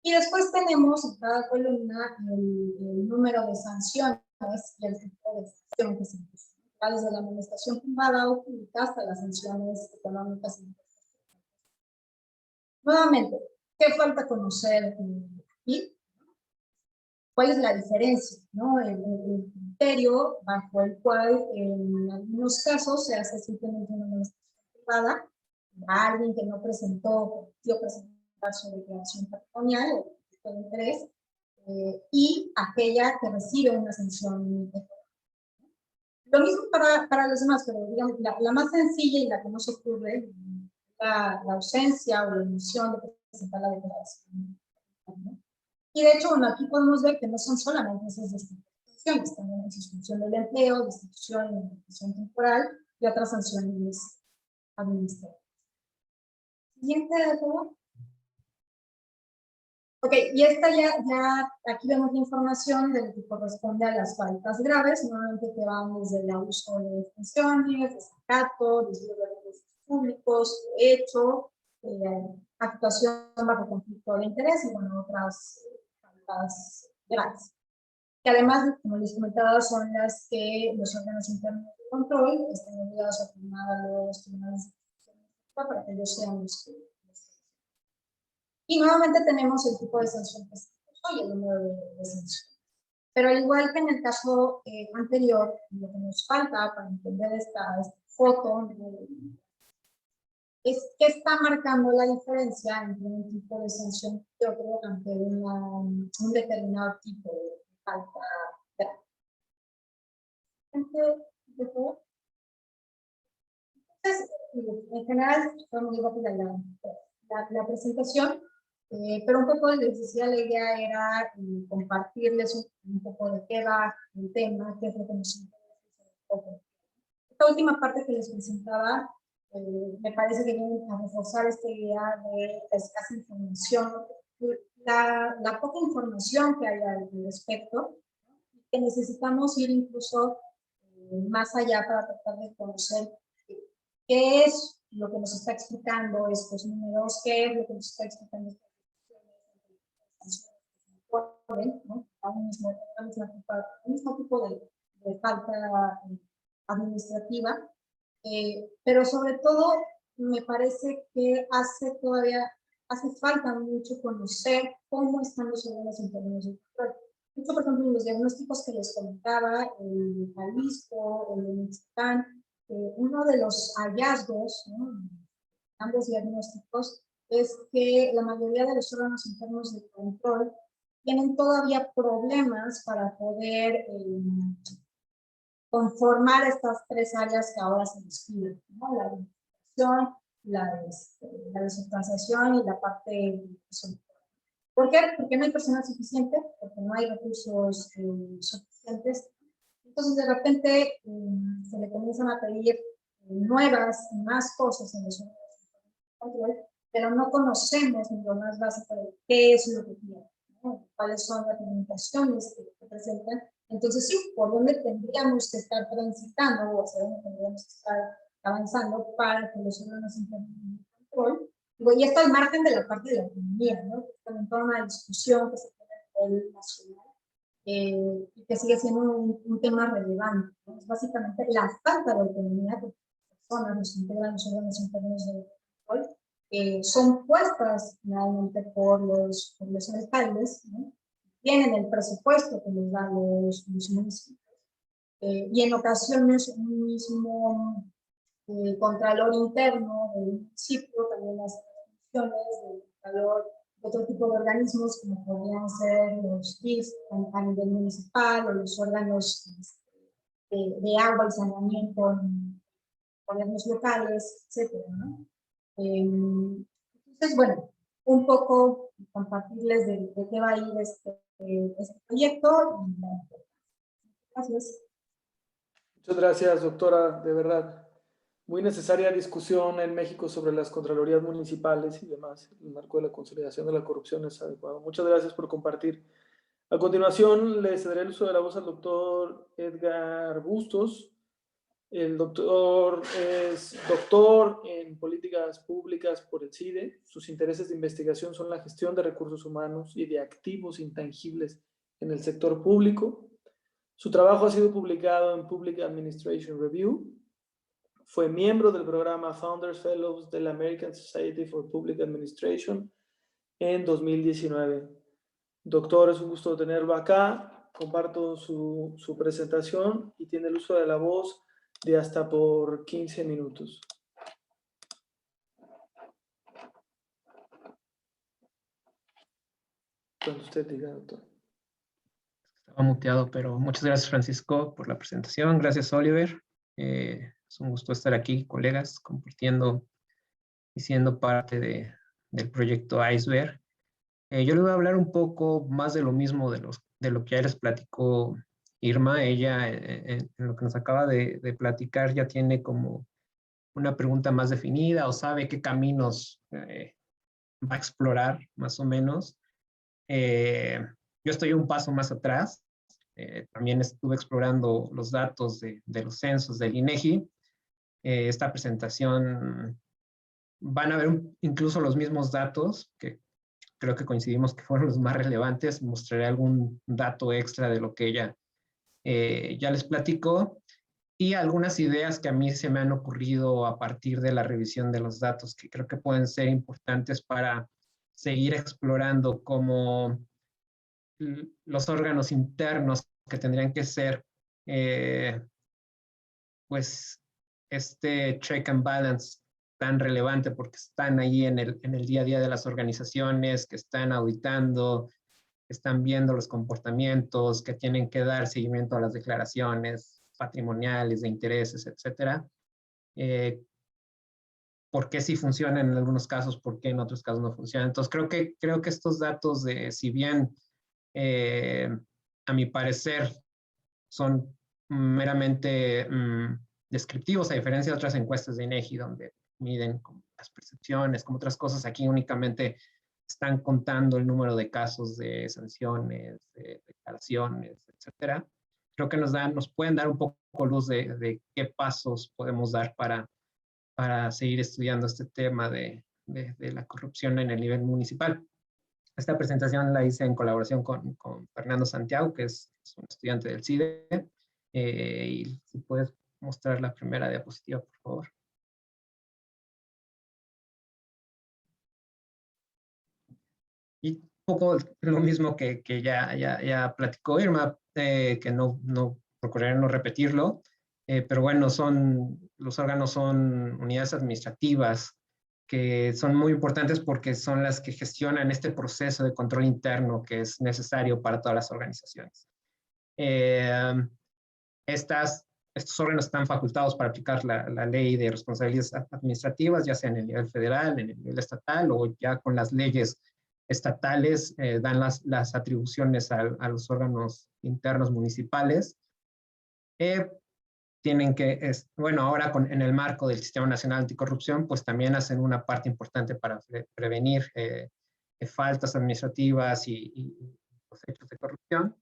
Y después tenemos en cada columna el número de sanciones y el tipo de sanción que se impuso. Desde la administración privada o pública hasta las sanciones económicas. Nuevamente, ¿qué falta conocer aquí? ¿Cuál es la diferencia? ¿No? El criterio bajo el cual en algunos casos se hace simplemente una administración privada a alguien que no presentó, dio presentar su declaración patrimonial o de interés, y aquella que recibe una sanción económica. Lo mismo para los demás, pero digamos, la más sencilla y la que no se ocurre, la ausencia o la omisión de presentar la declaración, ¿no? Y de hecho, bueno, aquí podemos ver que no son solamente esas distinciones, también hay suspensión del empleo, destitución, interrupción temporal y otras sanciones administrativas. Siguiente, por favor. Ok, y esta ya aquí vemos la información de lo que corresponde a las faltas graves, normalmente que van desde el abuso de funciones, desacato, desvío de recursos públicos, hecho, actuación bajo conflicto de interés y bueno, otras faltas graves. Que además, como les comentaba, son las que los órganos internos de control están obligados a firmar a los tribunales de justicia para que ellos sean los que. Y nuevamente tenemos el tipo de sanción que se puso y el número de sanción. Pero al igual que en el caso anterior, lo que nos falta para entender esta foto es qué está marcando la diferencia entre un tipo de sanción y otro ante un determinado tipo de falta grave. Entonces, en general, vamos a ir la presentación. Pero un poco les decía, la idea era compartirles un poco de qué va el tema, qué es lo que nos interesa. Esta última parte que les presentaba, me parece que viene a reforzar esta idea de la escasa información, la poca información que hay al respecto, que necesitamos ir incluso más allá para tratar de conocer qué es lo que nos está explicando estos números, qué es lo que nos está explicando estos ¿no? Un mismo tipo de falta administrativa, pero sobre todo me parece que hace falta mucho conocer cómo están los órganos internos de control. Mucho, por ejemplo, los diagnósticos que les comentaba, el Jalisco, el Michoacán, uno de los hallazgos, ¿no? Ambos diagnósticos, es que la mayoría de los órganos internos de control tienen todavía problemas para poder conformar estas tres áreas que ahora se describen, ¿no? La administración, la descentralización y la parte de ¿Por qué? Porque no hay personal suficiente, porque no hay recursos suficientes. Entonces, de repente, se le comienzan a pedir nuevas y más cosas en los órganos de control, pero no conocemos ni lo más básico de qué es lo que quieren, ¿no? Cuáles son las limitaciones que presentan. Entonces, sí, por dónde tendríamos que estar transitando o hacia dónde tendríamos que estar avanzando para que los órganos internos de control, y esto al margen de la parte de la economía, ¿no? También toda una discusión que se tiene a nivel nacional y que sigue siendo un tema relevante, ¿no? Es básicamente la falta de autonomía de personas, los que integran los órganos internos de control, son puestas finalmente por los alcaldes, ¿no? Tienen el presupuesto que les dan los municipios, y en ocasiones un mismo contralor interno del municipio también hace funciones de contralor de otro tipo de organismos como podrían ser los DIF a nivel municipal o los órganos de agua y saneamiento en gobiernos locales, etcétera, ¿no? Entonces, bueno, un poco compartirles de qué va a ir este proyecto. Gracias. Muchas gracias, doctora, de verdad. Muy necesaria discusión en México sobre las contralorías municipales y demás. El marco de la consolidación de la corrupción es adecuado. Muchas gracias por compartir. A continuación, le cederé el uso de la voz al doctor Edgar Bustos. El doctor es doctor en políticas públicas por el CIDE. Sus intereses de investigación son la gestión de recursos humanos y de activos intangibles en el sector público. Su trabajo ha sido publicado en Public Administration Review. Fue miembro del programa Founders Fellows de la American Society for Public Administration en 2019. Doctor, es un gusto tenerlo acá. Comparto su presentación y tiene el uso de la voz de hasta por 15 minutos. Cuando usted diga, doctor. Estaba muteado, pero muchas gracias, Francisco, por la presentación. Gracias, Oliver. Es un gusto estar aquí, colegas, compartiendo y siendo parte del proyecto Iceberg. Yo les voy a hablar un poco más de lo mismo de lo que ya les platicó Irma. Ella, en lo que nos acaba de platicar, ya tiene como una pregunta más definida o sabe qué caminos va a explorar, más o menos. Yo estoy un paso más atrás. También estuve explorando los datos de los censos del INEGI. Esta presentación van a ver incluso los mismos datos, que creo que coincidimos que fueron los más relevantes. Mostraré algún dato extra de lo que ella ya les platicó y algunas ideas que a mí se me han ocurrido a partir de la revisión de los datos, que creo que pueden ser importantes para seguir explorando cómo los órganos internos que tendrían que ser, pues, este check and balance tan relevante porque están ahí en el día a día de las organizaciones, que están auditando, que están viendo los comportamientos, que tienen que dar seguimiento a las declaraciones patrimoniales, de intereses, etcétera. ¿Por qué sí funcionan en algunos casos, por qué en otros casos no funcionan? Entonces, creo que estos datos, si bien a mi parecer son meramente descriptivos, a diferencia de otras encuestas de INEGI, donde miden como las percepciones, como otras cosas, aquí únicamente están contando el número de casos de sanciones, de declaraciones, etcétera. Creo que nos pueden dar un poco luz de qué pasos podemos dar para seguir estudiando este tema de la corrupción en el nivel municipal. Esta presentación la hice en colaboración con Fernando Santiago, que es un estudiante del CIDE. Y si puedes mostrar la primera diapositiva, por favor. Y un poco lo mismo que ya platicó Irma, que no procuraré no repetirlo, pero bueno, los órganos son unidades administrativas que son muy importantes porque son las que gestionan este proceso de control interno que es necesario para todas las organizaciones. Estos órganos están facultados para aplicar la ley de responsabilidades administrativas, ya sea en el nivel federal, en el nivel estatal, o ya con las leyes estatales dan las atribuciones a los órganos internos municipales. Tienen que, bueno, ahora en el marco del Sistema Nacional Anticorrupción, pues también hacen una parte importante para prevenir faltas administrativas y los hechos de corrupción.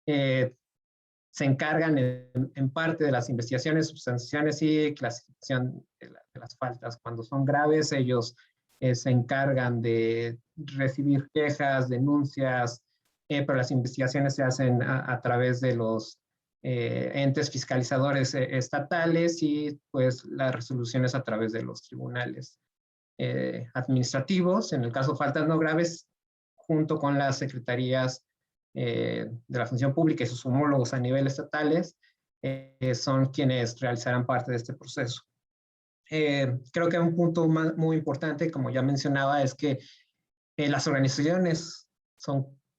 Se encargan en parte de las investigaciones, subsanciones y clasificación de las faltas. Cuando son graves, ellos se encargan de recibir quejas, denuncias, pero las investigaciones se hacen a través de los entes fiscalizadores estatales y pues las resoluciones a través de los tribunales administrativos. En el caso de faltas no graves, junto con las secretarías de la función pública y sus homólogos a nivel estatales, son quienes realizarán parte de este proceso. Creo que un punto muy importante, como ya mencionaba, es que las organizaciones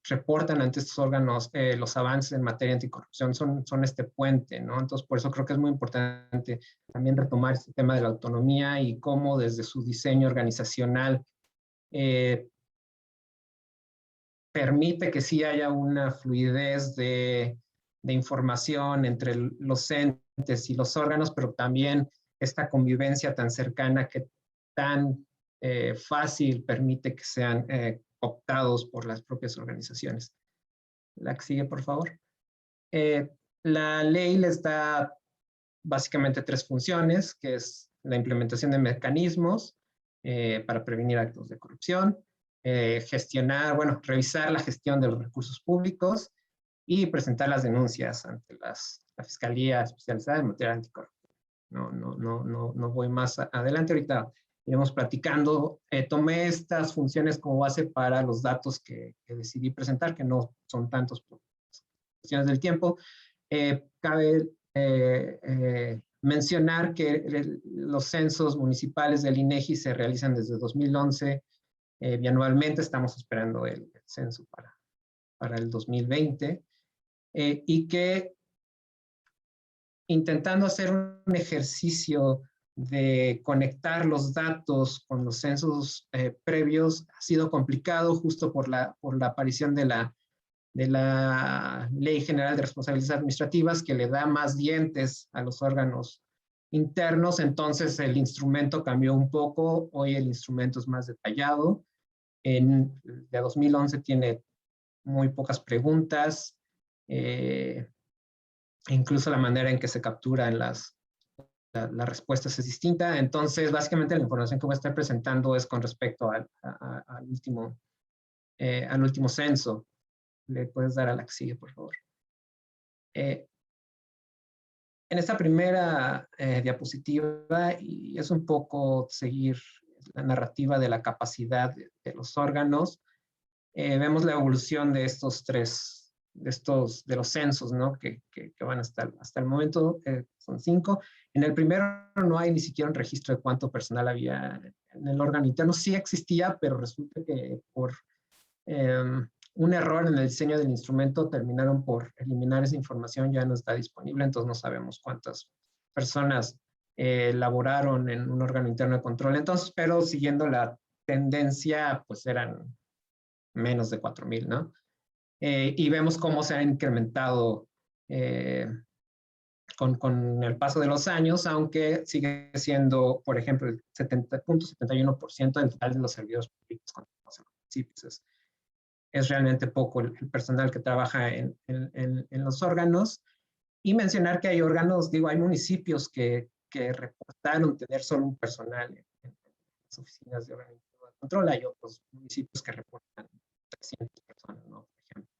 reportan ante estos órganos los avances en materia anticorrupción, son este puente, ¿no? Entonces, por eso creo que es muy importante también retomar este tema de la autonomía y cómo desde su diseño organizacional permite que sí haya una fluidez de información entre los entes y los órganos, pero también esta convivencia tan cercana que tan fácil permite que sean optados por las propias organizaciones. La que sigue, por favor. La ley les da básicamente 3 funciones, que es la implementación de mecanismos para prevenir actos de corrupción, revisar la gestión de los recursos públicos y presentar las denuncias ante la Fiscalía Especializada en materia anticorrupción. No voy más adelante, ahorita iremos platicando. Tomé estas funciones como base para los datos que decidí presentar, que no son tantos por cuestiones del tiempo. Cabe mencionar que los censos municipales del INEGI se realizan desde 2011 bianualmente. Estamos esperando el censo para el 2020 y que intentando hacer un ejercicio de conectar los datos con los censos previos ha sido complicado justo por la aparición de la Ley General de Responsabilidades Administrativas, que le da más dientes a los órganos internos. Entonces el instrumento cambió un poco. Hoy el instrumento es más detallado. De 2011 tiene muy pocas preguntas. Incluso la manera en que se capturan las respuestas es distinta. Entonces, básicamente la información que voy a estar presentando es con respecto al último censo. ¿Le puedes dar a la que sigue, por favor? En esta primera diapositiva, y es un poco seguir la narrativa de la capacidad de los órganos, vemos la evolución de estos de los censos, ¿no? que van hasta el momento, son 5. En el primero no hay ni siquiera un registro de cuánto personal había en el órgano interno. Sí existía, pero resulta que por un error en el diseño del instrumento terminaron por eliminar esa información, ya no está disponible, entonces no sabemos cuántas personas laboraron en un órgano interno de control. Entonces, pero siguiendo la tendencia, pues eran menos de 4,000, ¿no? Y vemos cómo se ha incrementado con el paso de los años, aunque sigue siendo, por ejemplo, el 70.71% del total de los servidores públicos con los municipios. Es realmente poco el personal que trabaja en los órganos. Y mencionar que hay órganos, hay municipios que reportaron tener solo un personal en las oficinas de órganos de control. Hay otros municipios que reportan 300 personas, ¿no? Por ejemplo.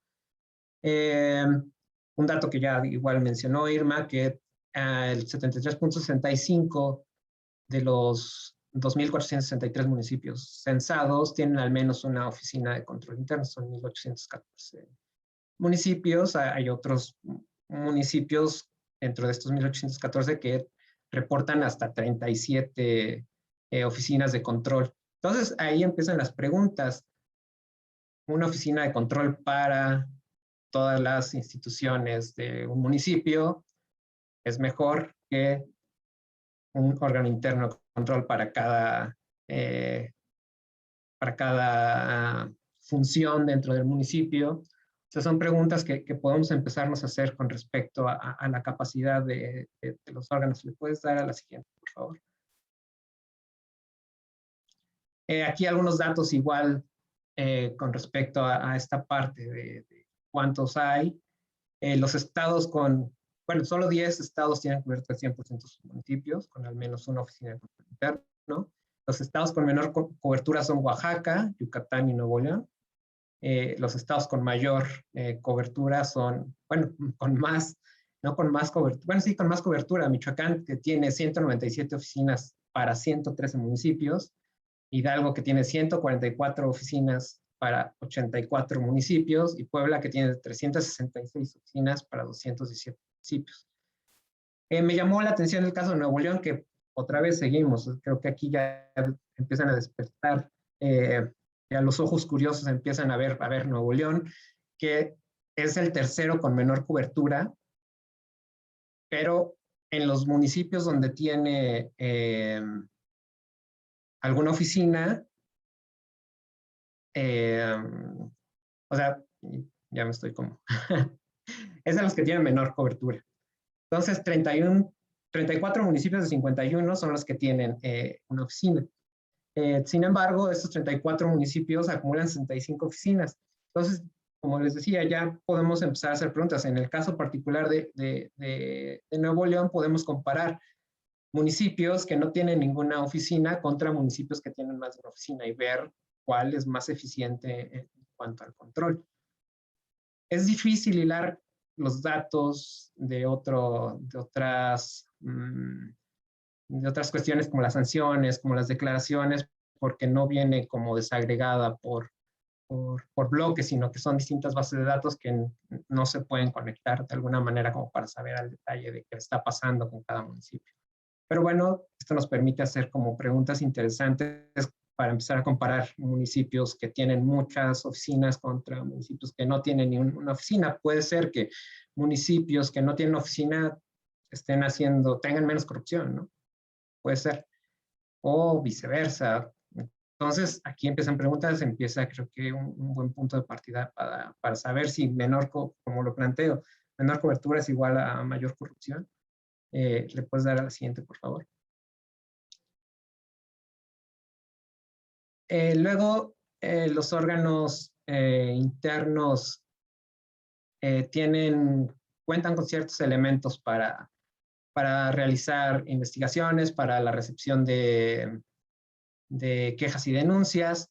Un dato que ya igual mencionó Irma, que el 73.65 de los 2.463 municipios censados tienen al menos una oficina de control interno. Son 1.814 municipios. Hay otros municipios dentro de estos 1.814 que reportan hasta 37 oficinas de control. Entonces, ahí empiezan las preguntas. Una oficina de control para todas las instituciones de un municipio es mejor que un órgano interno de control para cada función dentro del municipio. O sea, son preguntas que podemos empezarnos a hacer con respecto a la capacidad de los órganos. ¿Le puedes dar a la siguiente, por favor? Aquí algunos datos igual con respecto a esta parte de cuántos hay. Los estados bueno, solo 10 estados tienen cubierto el 100% de sus municipios, con al menos una oficina de control interno. Los estados con menor cobertura son Oaxaca, Yucatán y Nuevo León. Los estados con mayor cobertura son, bueno, con más cobertura, bueno, sí, con más cobertura. Michoacán, que tiene 197 oficinas para 113 municipios. Hidalgo, que tiene 144 oficinas para 84 municipios, y Puebla, que tiene 366 oficinas para 217 municipios. Me llamó la atención el caso de Nuevo León, que otra vez seguimos. Creo que aquí ya empiezan a despertar, ya los ojos curiosos empiezan a ver Nuevo León, que es el tercero con menor cobertura, pero en los municipios donde tiene alguna oficina, o sea, ya me estoy como, es de los que tienen menor cobertura. Entonces, 34 municipios de 51 son los que tienen una oficina. Sin embargo, estos 34 municipios acumulan 65 oficinas. Entonces, como les decía, ya podemos empezar a hacer preguntas. En el caso particular de Nuevo León, podemos comparar municipios que no tienen ninguna oficina contra municipios que tienen más de una oficina y ver cuál es más eficiente en cuanto al control. Es difícil hilar los datos de otras cuestiones como las sanciones, como las declaraciones, porque no viene como desagregada por bloques, sino que son distintas bases de datos que no se pueden conectar de alguna manera como para saber al detalle de qué está pasando con cada municipio. Pero bueno, esto nos permite hacer como preguntas interesantes para empezar a comparar municipios que tienen muchas oficinas contra municipios que no tienen ni una oficina. Puede ser que municipios que no tienen oficina tengan menos corrupción, ¿no? Puede ser. O viceversa. Entonces, aquí empiezan preguntas, creo que un buen punto de partida para saber si como lo planteo, menor cobertura es igual a mayor corrupción. ¿Le puedes dar a la siguiente, por favor? Luego, los órganos internos cuentan con ciertos elementos para realizar investigaciones, para la recepción de quejas y denuncias.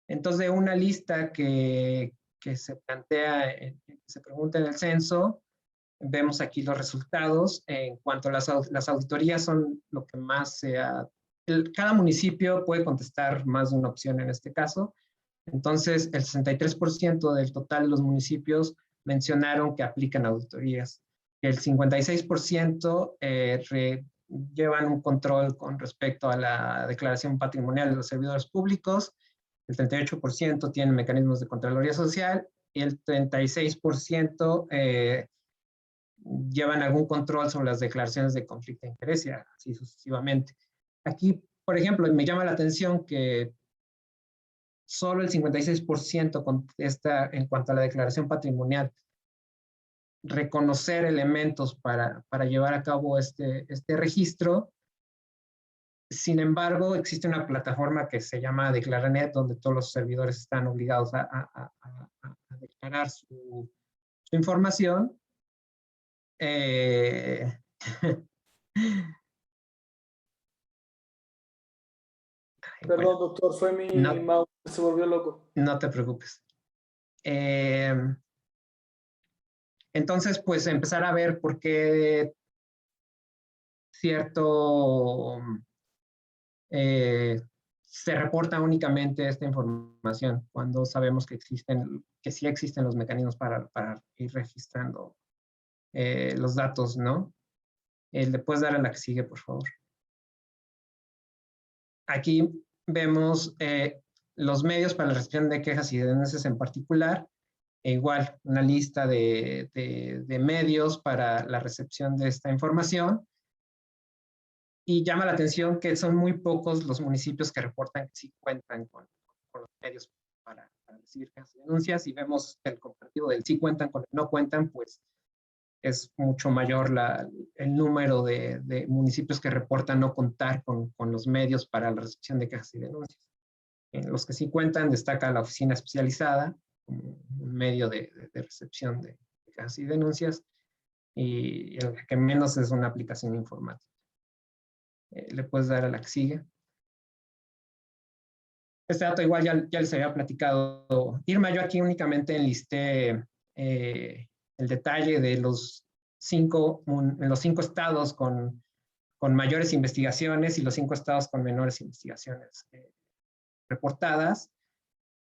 Entonces, de una lista que se plantea, se pregunta en el censo, vemos aquí los resultados. En cuanto a las auditorías, son lo que más cada municipio puede contestar más de una opción en este caso. Entonces, el 63% del total de los municipios mencionaron que aplican auditorías. El 56% llevan un control con respecto a la declaración patrimonial de los servidores públicos. El 38% tienen mecanismos de Contraloría Social y el 36% llevan algún control sobre las declaraciones de conflicto de interés y así sucesivamente. Aquí, por ejemplo, me llama la atención que solo el 56% contesta en cuanto a la declaración patrimonial, reconocer elementos para llevar a cabo este registro. Sin embargo, existe una plataforma que se llama Declaranet, donde todos los servidores están obligados a declarar su información. Perdón, doctor, fue mi mouse que se volvió loco. No te preocupes. Entonces, pues empezar a ver por qué se reporta únicamente esta información cuando sabemos que sí existen los mecanismos para ir registrando los datos, ¿no? ¿Le puedes dar a la que sigue, por favor? aquí vemos los medios para la recepción de quejas y denuncias en particular, e igual una lista de medios para la recepción de esta información. Y llama la atención que son muy pocos los municipios que reportan que sí cuentan con los medios para recibir quejas y denuncias, y vemos el comparativo del sí cuentan con el no cuentan, pues es mucho mayor el número de municipios que reportan no contar con los medios para la recepción de quejas y denuncias. En los que sí cuentan destaca la oficina especializada como un medio de recepción de quejas y denuncias, y el que menos es una aplicación informática. Le puedes dar a la que sigue. Este dato igual ya les había platicado Irma. Yo aquí únicamente enlisté el detalle de los 5 estados con mayores investigaciones y los 5 estados con menores investigaciones reportadas,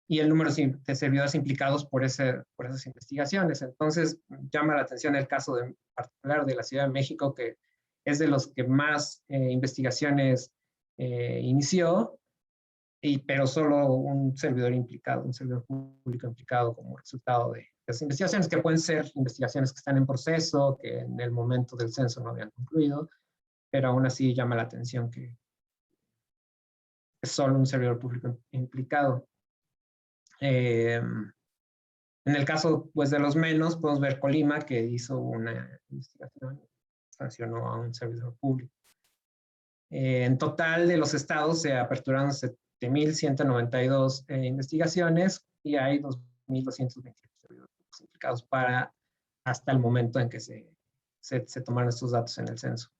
y el número de servidores implicados por esas investigaciones. Entonces, llama la atención el caso en particular de la Ciudad de México, que es de los que más investigaciones inició, pero solo un servidor público implicado como resultado de las investigaciones, que pueden ser investigaciones que están en proceso, que en el momento del censo no habían concluido, pero aún así llama la atención que es solo un servidor público implicado. En el caso pues, de los menos, podemos ver Colima, que hizo una investigación, sancionó a un servidor público. En total de los estados se aperturaron 7.192 investigaciones, y hay 2.228 servidores públicos implicados hasta el momento en que se tomaron estos datos en el censo.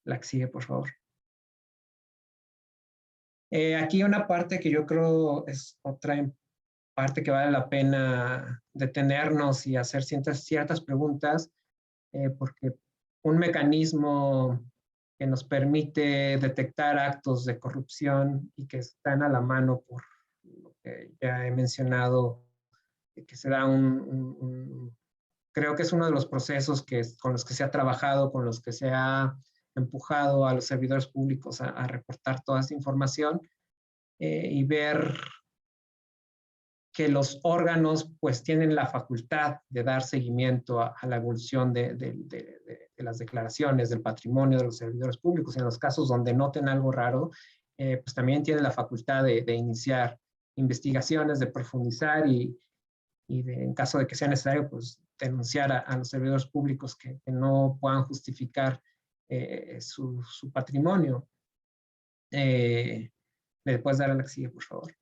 La que sigue, por favor. Aquí una parte que yo creo es otra parte que vale la pena detenernos y hacer ciertas preguntas, porque un mecanismo que nos permite detectar actos de corrupción y que están a la mano por lo que ya he mencionado, que se da creo que es uno de los procesos con los que se ha trabajado, con los que se ha empujado a los servidores públicos a reportar toda esta información, y ver que los órganos pues tienen la facultad de dar seguimiento a la evolución de las declaraciones del patrimonio de los servidores públicos. En los casos donde noten algo raro, pues también tienen la facultad de iniciar investigaciones, de profundizar y en caso de que sea necesario, pues denunciar a los servidores públicos que no puedan justificar su patrimonio. ¿Le puedes dar a la que sigue, por favor?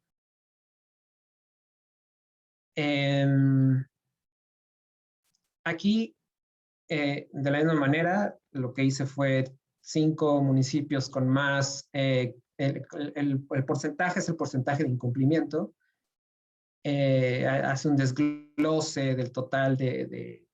Aquí, de la misma manera, lo que hice fue 5 municipios con más, el porcentaje es el porcentaje de incumplimiento. Hace un desglose del total del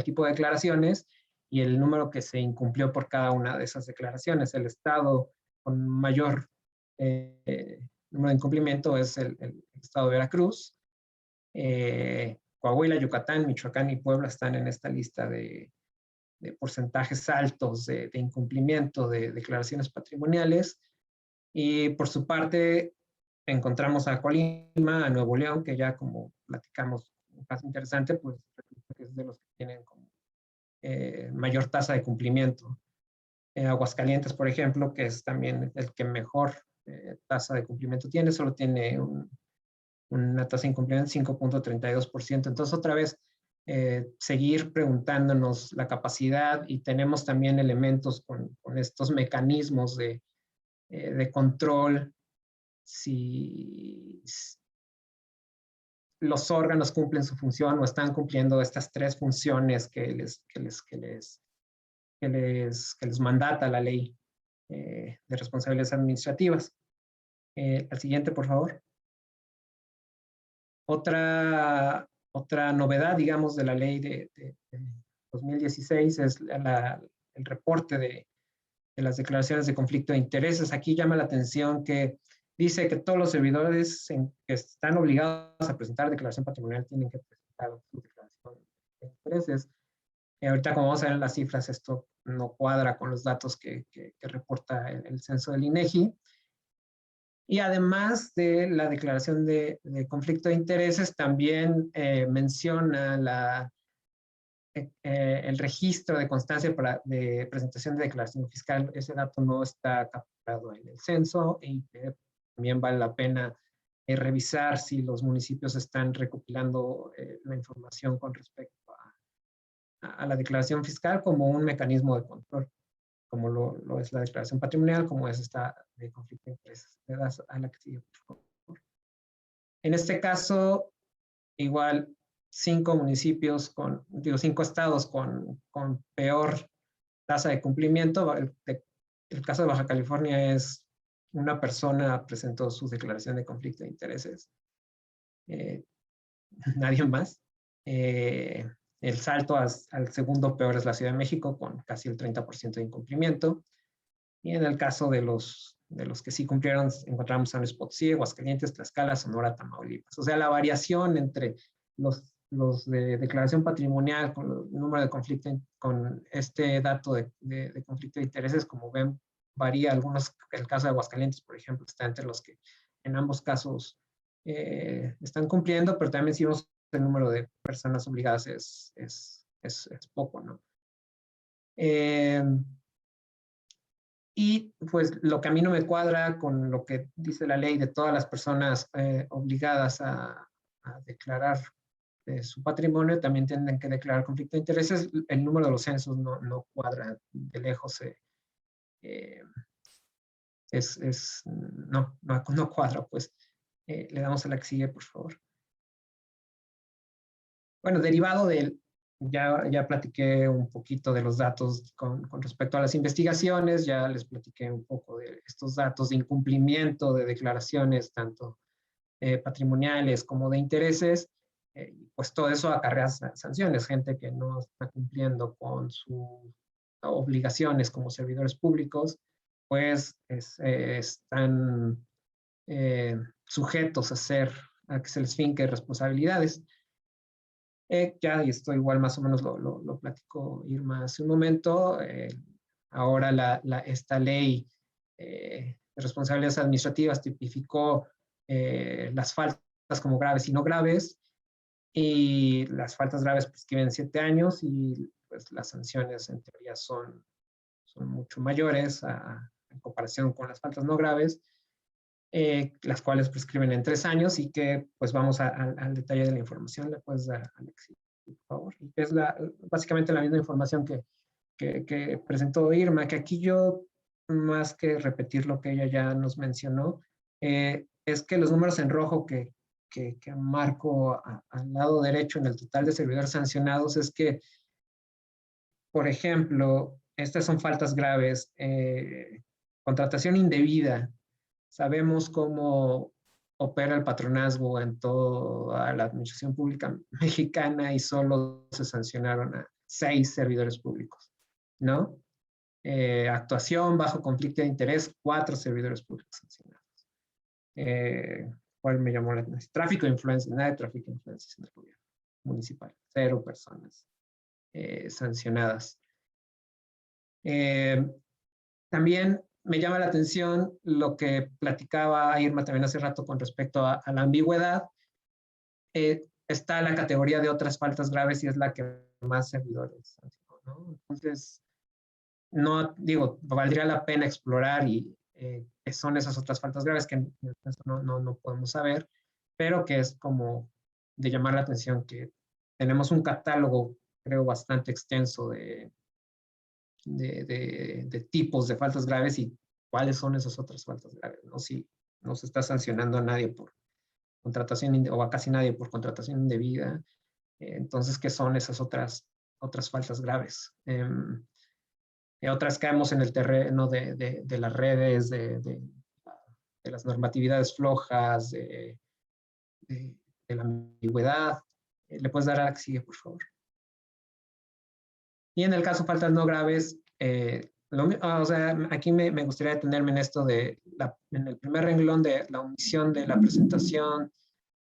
tipo de declaraciones y el número que se incumplió por cada una de esas declaraciones. El estado con mayor número de incumplimiento es el estado de Veracruz. Coahuila, Yucatán, Michoacán y Puebla están en esta lista de porcentajes altos de incumplimiento de declaraciones patrimoniales. Y por su parte, encontramos a Colima, a Nuevo León, que ya como platicamos, un caso interesante, pues es de los que tienen como, mayor tasa de cumplimiento. Aguascalientes, por ejemplo, que es también el que mejor tasa de cumplimiento tiene, solo tiene una tasa de incumplimiento de 5.32%. Entonces, otra vez, seguir preguntándonos la capacidad, y tenemos también elementos con estos mecanismos de control, si los órganos cumplen su función o están cumpliendo estas 3 funciones que les mandata la ley de responsabilidades administrativas. Al siguiente, por favor. Otra novedad, digamos, de la ley de 2016 es el reporte de las declaraciones de conflicto de intereses. Aquí llama la atención que dice que todos los servidores que están obligados a presentar declaración patrimonial tienen que presentar su declaración de intereses. Ahorita, como vamos a ver en las cifras, esto no cuadra con los datos que reporta el censo del INEGI. Y además de la declaración de conflicto de intereses, también menciona el registro de constancia de presentación de declaración fiscal. Ese dato no está capturado en el censo y también vale la pena revisar si los municipios están recopilando la información con respecto a la declaración fiscal como un mecanismo de control, como lo es la declaración patrimonial, como es esta de conflicto de intereses. Le das a la que sigue, por favor. En este caso, igual, 5 municipios digo, 5 estados con peor tasa de cumplimiento. El caso de Baja California es una persona presentó su declaración de conflicto de intereses. Nadie más. El salto al segundo peor es la Ciudad de México, con casi el 30% de incumplimiento. Y en el caso de los que sí cumplieron, encontramos San Luis Potosí, Aguascalientes, Tlaxcala, Sonora, Tamaulipas. O sea, la variación entre los de declaración patrimonial con el número de conflicto, con este dato de conflicto de intereses, como ven, varía. El caso de Aguascalientes, por ejemplo, está entre los que en ambos casos están cumpliendo, pero también si vemos el número de personas obligadas es poco, ¿no? Y pues lo que a mí no me cuadra con lo que dice la ley de todas las personas obligadas a declarar su patrimonio, también tienen que declarar conflicto de intereses. El número de los censos no cuadra de lejos. No cuadra, pues. Le damos a la que sigue, por favor. Bueno, derivado del, ya platiqué un poquito de los datos con respecto a las investigaciones, ya les platiqué un poco de estos datos de incumplimiento de declaraciones, tanto patrimoniales como de intereses. Pues todo eso acarrea sanciones, gente que no está cumpliendo con sus obligaciones como servidores públicos, pues están sujetos a que se les finque responsabilidades. Ya, y esto igual más o menos lo platicó Irma hace un momento. Ahora esta ley de responsabilidades administrativas tipificó las faltas como graves y no graves, y las faltas graves prescriben 7 años y pues las sanciones en teoría son mucho mayores en comparación con las faltas no graves, las cuales prescriben en 3 años, y que pues vamos al detalle de la información. Le puedes dar, Alexis, por favor. Y es básicamente la misma información que presentó Irma, que aquí yo, más que repetir lo que ella ya nos mencionó, es que los números en rojo que marco al lado derecho en el total de servidores sancionados es que, por ejemplo, estas son faltas graves, contratación indebida. Sabemos cómo opera el patronazgo en toda la administración pública mexicana y solo se sancionaron a 6 servidores públicos, ¿no? Actuación bajo conflicto de interés, 4 servidores públicos sancionados. ¿Cuál me llamó la atención? Tráfico de influencia, nada de tráfico de influencias en el gobierno municipal, 0 personas sancionadas. También me llama la atención lo que platicaba Irma también hace rato con respecto a la ambigüedad. Está la categoría de otras faltas graves y es la que más servidores sancionó, ¿no? Entonces, no, digo, valdría la pena explorar y qué son esas otras faltas graves que no podemos saber, pero que es como de llamar la atención que tenemos un catálogo, creo, bastante extenso de tipos de faltas graves y cuáles son esas otras faltas graves, ¿no? Si no se está sancionando a nadie por contratación o a casi nadie por contratación indebida, entonces, ¿qué son esas otras faltas graves? Otras caemos en el terreno de las redes, de las normatividades flojas, de la ambigüedad. ¿Le puedes dar a la que sigue, por favor? Y en el caso de faltas no graves, o sea, aquí me gustaría detenerme en esto en el primer renglón de la omisión de la presentación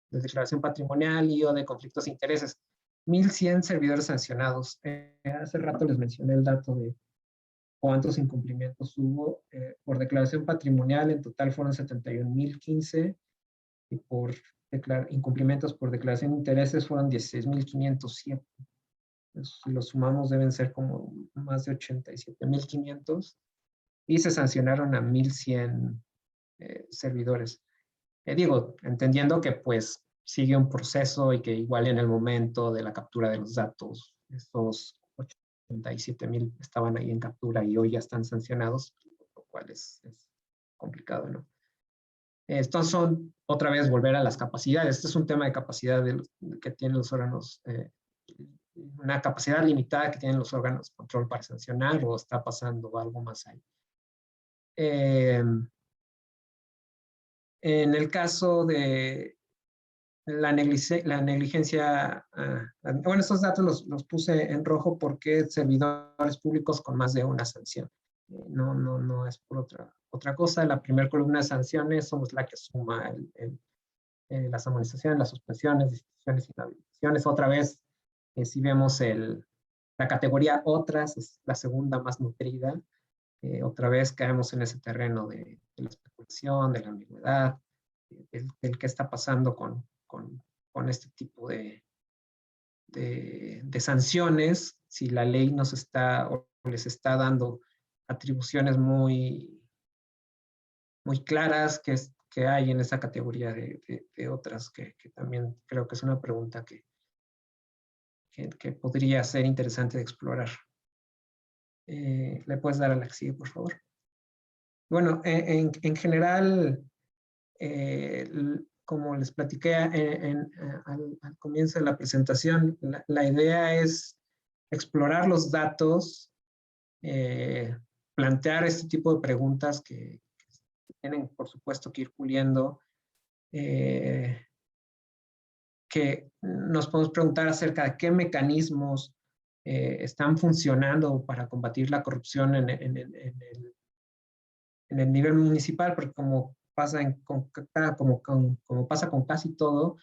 de declaración patrimonial y o de conflictos de intereses. 1,100 servidores sancionados. Hace rato les mencioné el dato de cuántos incumplimientos hubo. Por declaración patrimonial, en total fueron 71,015, y por incumplimientos por declaración de intereses fueron 16,507. Si los sumamos deben ser como más de 87,500, y se sancionaron a 1,100 servidores. Digo, entendiendo que pues sigue un proceso y que igual en el momento de la captura de los datos, estos 87,000 estaban ahí en captura y hoy ya están sancionados, lo cual es complicado, ¿no? Estos son, otra vez, volver a las capacidades. Este es un tema de capacidad que tienen los órganos, una capacidad limitada que tienen los órganos de control para sancionar, o está pasando algo más ahí. En el caso de la negligencia, bueno, estos datos los puse en rojo porque servidores públicos con más de una sanción. No es por otra cosa. La primera columna de sanciones somos la que suma las amonestaciones, las suspensiones, destituciones y inhabilitaciones. Otra vez, si vemos la categoría otras, es la segunda más nutrida. Otra vez caemos en ese terreno de la especulación, de la ambigüedad, del qué está pasando con este tipo de sanciones, si la ley nos está o les está dando atribuciones muy claras que hay en esa categoría de otras, que también creo que es una pregunta que podría ser interesante de explorar. ¿Le puedes dar a la que sigue, por favor? Bueno, en general, como les platiqué al comienzo de la presentación, la idea es explorar los datos, plantear este tipo de preguntas que tienen, por supuesto, que ir puliendo, que nos podemos preguntar acerca de qué mecanismos están funcionando para combatir la corrupción en el nivel municipal, porque como pasa como pasa con casi todo,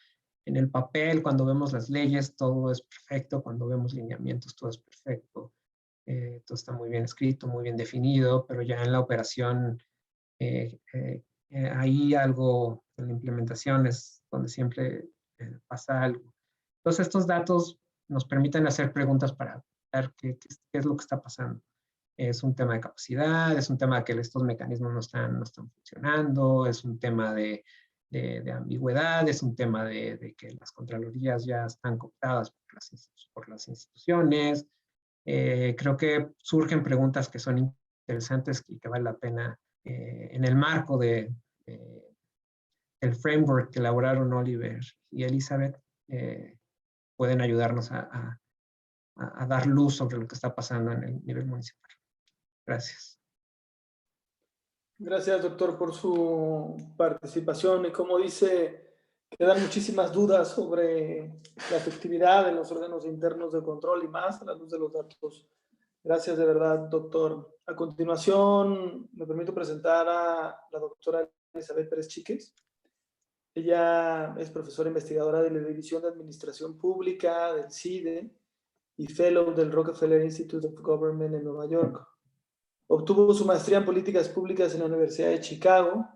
en el papel, cuando vemos las leyes, todo es perfecto, cuando vemos lineamientos, todo es perfecto, todo está muy bien escrito, muy bien definido, pero ya en la operación hay algo en la implementación es donde siempre pasa algo. Entonces, estos datos nos permiten hacer preguntas para ver qué es lo que está pasando. Es un tema de capacidad, es un tema de que estos mecanismos no están funcionando, es un tema de ambigüedad, es un tema de que las contralorías ya están cooptadas por las instituciones. Creo que surgen preguntas que son interesantes y que vale la pena en el marco del framework que elaboraron Oliver y Elizabeth, pueden ayudarnos a dar luz sobre lo que está pasando en el nivel municipal. Gracias. Gracias, doctor, por su participación. Y como dice, quedan muchísimas dudas sobre la efectividad de los órganos internos de control y más a la luz de los datos. Gracias de verdad, doctor. A continuación, me permito presentar a la doctora Elizabeth Pérez Chiques. Ella es profesora investigadora de la División de Administración Pública del CIDE y Fellow del Rockefeller Institute of Government en Nueva York. Obtuvo su maestría en Políticas Públicas en la Universidad de Chicago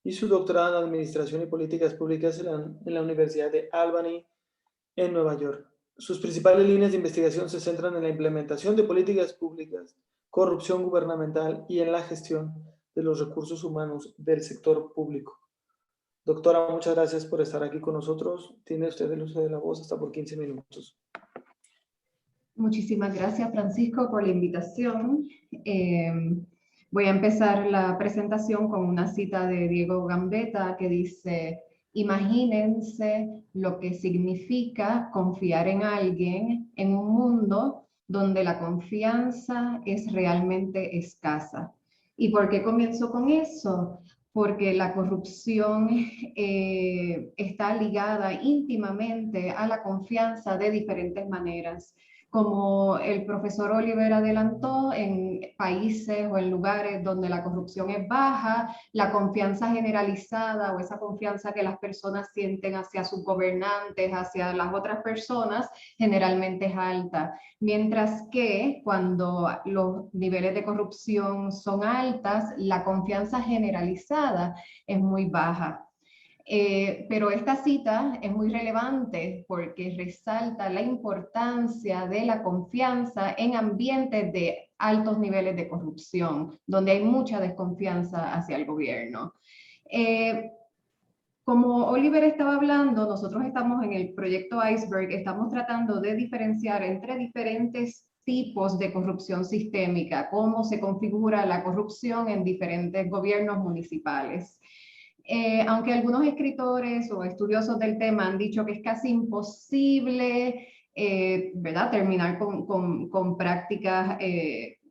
y su doctorado en Administración y Políticas Públicas en la Universidad de Albany en Nueva York. Sus principales líneas de investigación se centran en la implementación de políticas públicas, corrupción gubernamental y en la gestión de los recursos humanos del sector público. Doctora, muchas gracias por estar aquí con nosotros. Tiene usted el uso de la voz hasta por 15 minutos. Muchísimas gracias, Francisco, por la invitación. Voy a empezar la presentación con una cita de Diego Gambetta que dice: imagínense lo que significa confiar en alguien en un mundo donde la confianza es realmente escasa. ¿Y por qué comienzo con eso? Porque la corrupción está ligada íntimamente a la confianza de diferentes maneras. Como el profesor Oliver adelantó, en países o en lugares donde la corrupción es baja, la confianza generalizada o esa confianza que las personas sienten hacia sus gobernantes, hacia las otras personas, generalmente es alta. Mientras que cuando los niveles de corrupción son altas, la confianza generalizada es muy baja. Pero esta cita es muy relevante porque resalta la importancia de la confianza en ambientes de altos niveles de corrupción, donde hay mucha desconfianza hacia el gobierno. Como Oliver estaba hablando, nosotros estamos en el proyecto Iceberg, estamos tratando de diferenciar entre diferentes tipos de corrupción sistémica, cómo se configura la corrupción en diferentes gobiernos municipales. Aunque algunos escritores o estudiosos del tema han dicho que es casi imposible, ¿verdad?, terminar con prácticas,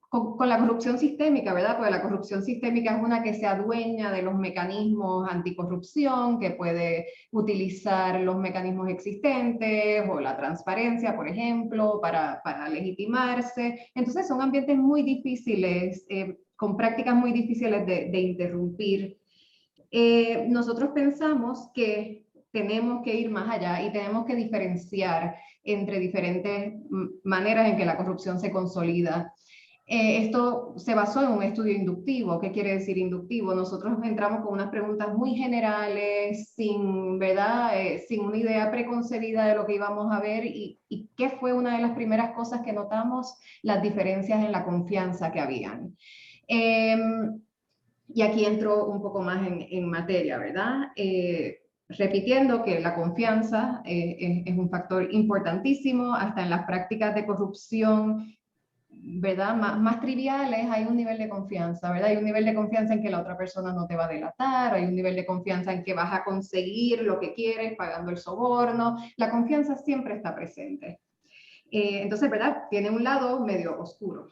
con la corrupción sistémica, ¿verdad? Porque la corrupción sistémica es una que se adueña de los mecanismos anticorrupción, que puede utilizar los mecanismos existentes o la transparencia, por ejemplo, para legitimarse. Entonces son ambientes muy difíciles, con prácticas muy difíciles de interrumpir. Nosotros pensamos que tenemos que ir más allá y tenemos que diferenciar entre diferentes maneras en que la corrupción se consolida. Esto se basó en un estudio inductivo. ¿Qué quiere decir inductivo? Nosotros entramos con unas preguntas muy generales, sin, ¿verdad? Sin una idea preconcebida de lo que íbamos a ver. ¿Y qué fue una de las primeras cosas que notamos? Las diferencias en la confianza que habían. Y aquí entro un poco más en materia, ¿verdad? Repitiendo que la confianza es un factor importantísimo, hasta en las prácticas de corrupción, ¿verdad?, más triviales, hay un nivel de confianza, ¿verdad? Hay un nivel de confianza en que la otra persona no te va a delatar, hay un nivel de confianza en que vas a conseguir lo que quieres pagando el soborno. La confianza siempre está presente. Entonces, ¿verdad?, tiene un lado medio oscuro.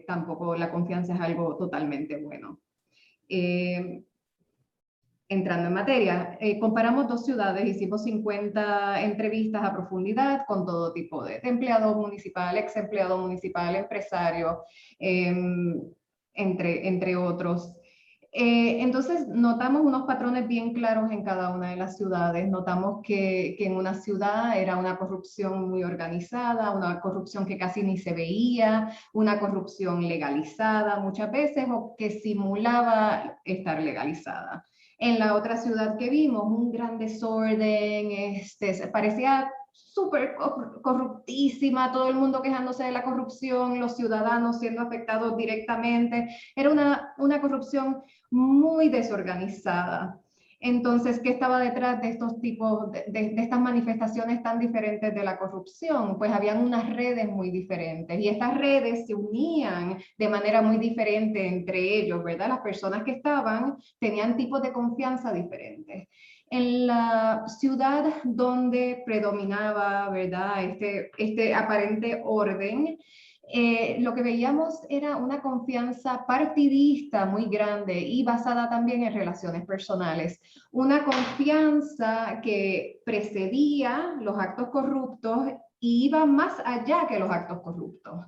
Tampoco la confianza es algo totalmente bueno. Entrando en materia, comparamos dos ciudades, hicimos 50 entrevistas a profundidad con todo tipo de empleado municipal, ex empleado municipal, empresario, entre otros. Entonces notamos unos patrones bien claros en cada una de las ciudades. Notamos que en una ciudad era una corrupción muy organizada, una corrupción que casi ni se veía, una corrupción legalizada muchas veces o que simulaba estar legalizada. En la otra ciudad que vimos, un gran desorden, parecía súper corruptísima, todo el mundo quejándose de la corrupción, los ciudadanos siendo afectados directamente. Era una corrupción muy desorganizada. Entonces, ¿qué estaba detrás de estos tipos, de estas manifestaciones tan diferentes de la corrupción? Pues habían unas redes muy diferentes y estas redes se unían de manera muy diferente entre ellos, ¿verdad? Las personas que estaban tenían tipos de confianza diferentes. En la ciudad donde predominaba, ¿verdad?, este aparente orden, lo que veíamos era una confianza partidista muy grande y basada también en relaciones personales. Una confianza que precedía los actos corruptos y iba más allá que los actos corruptos.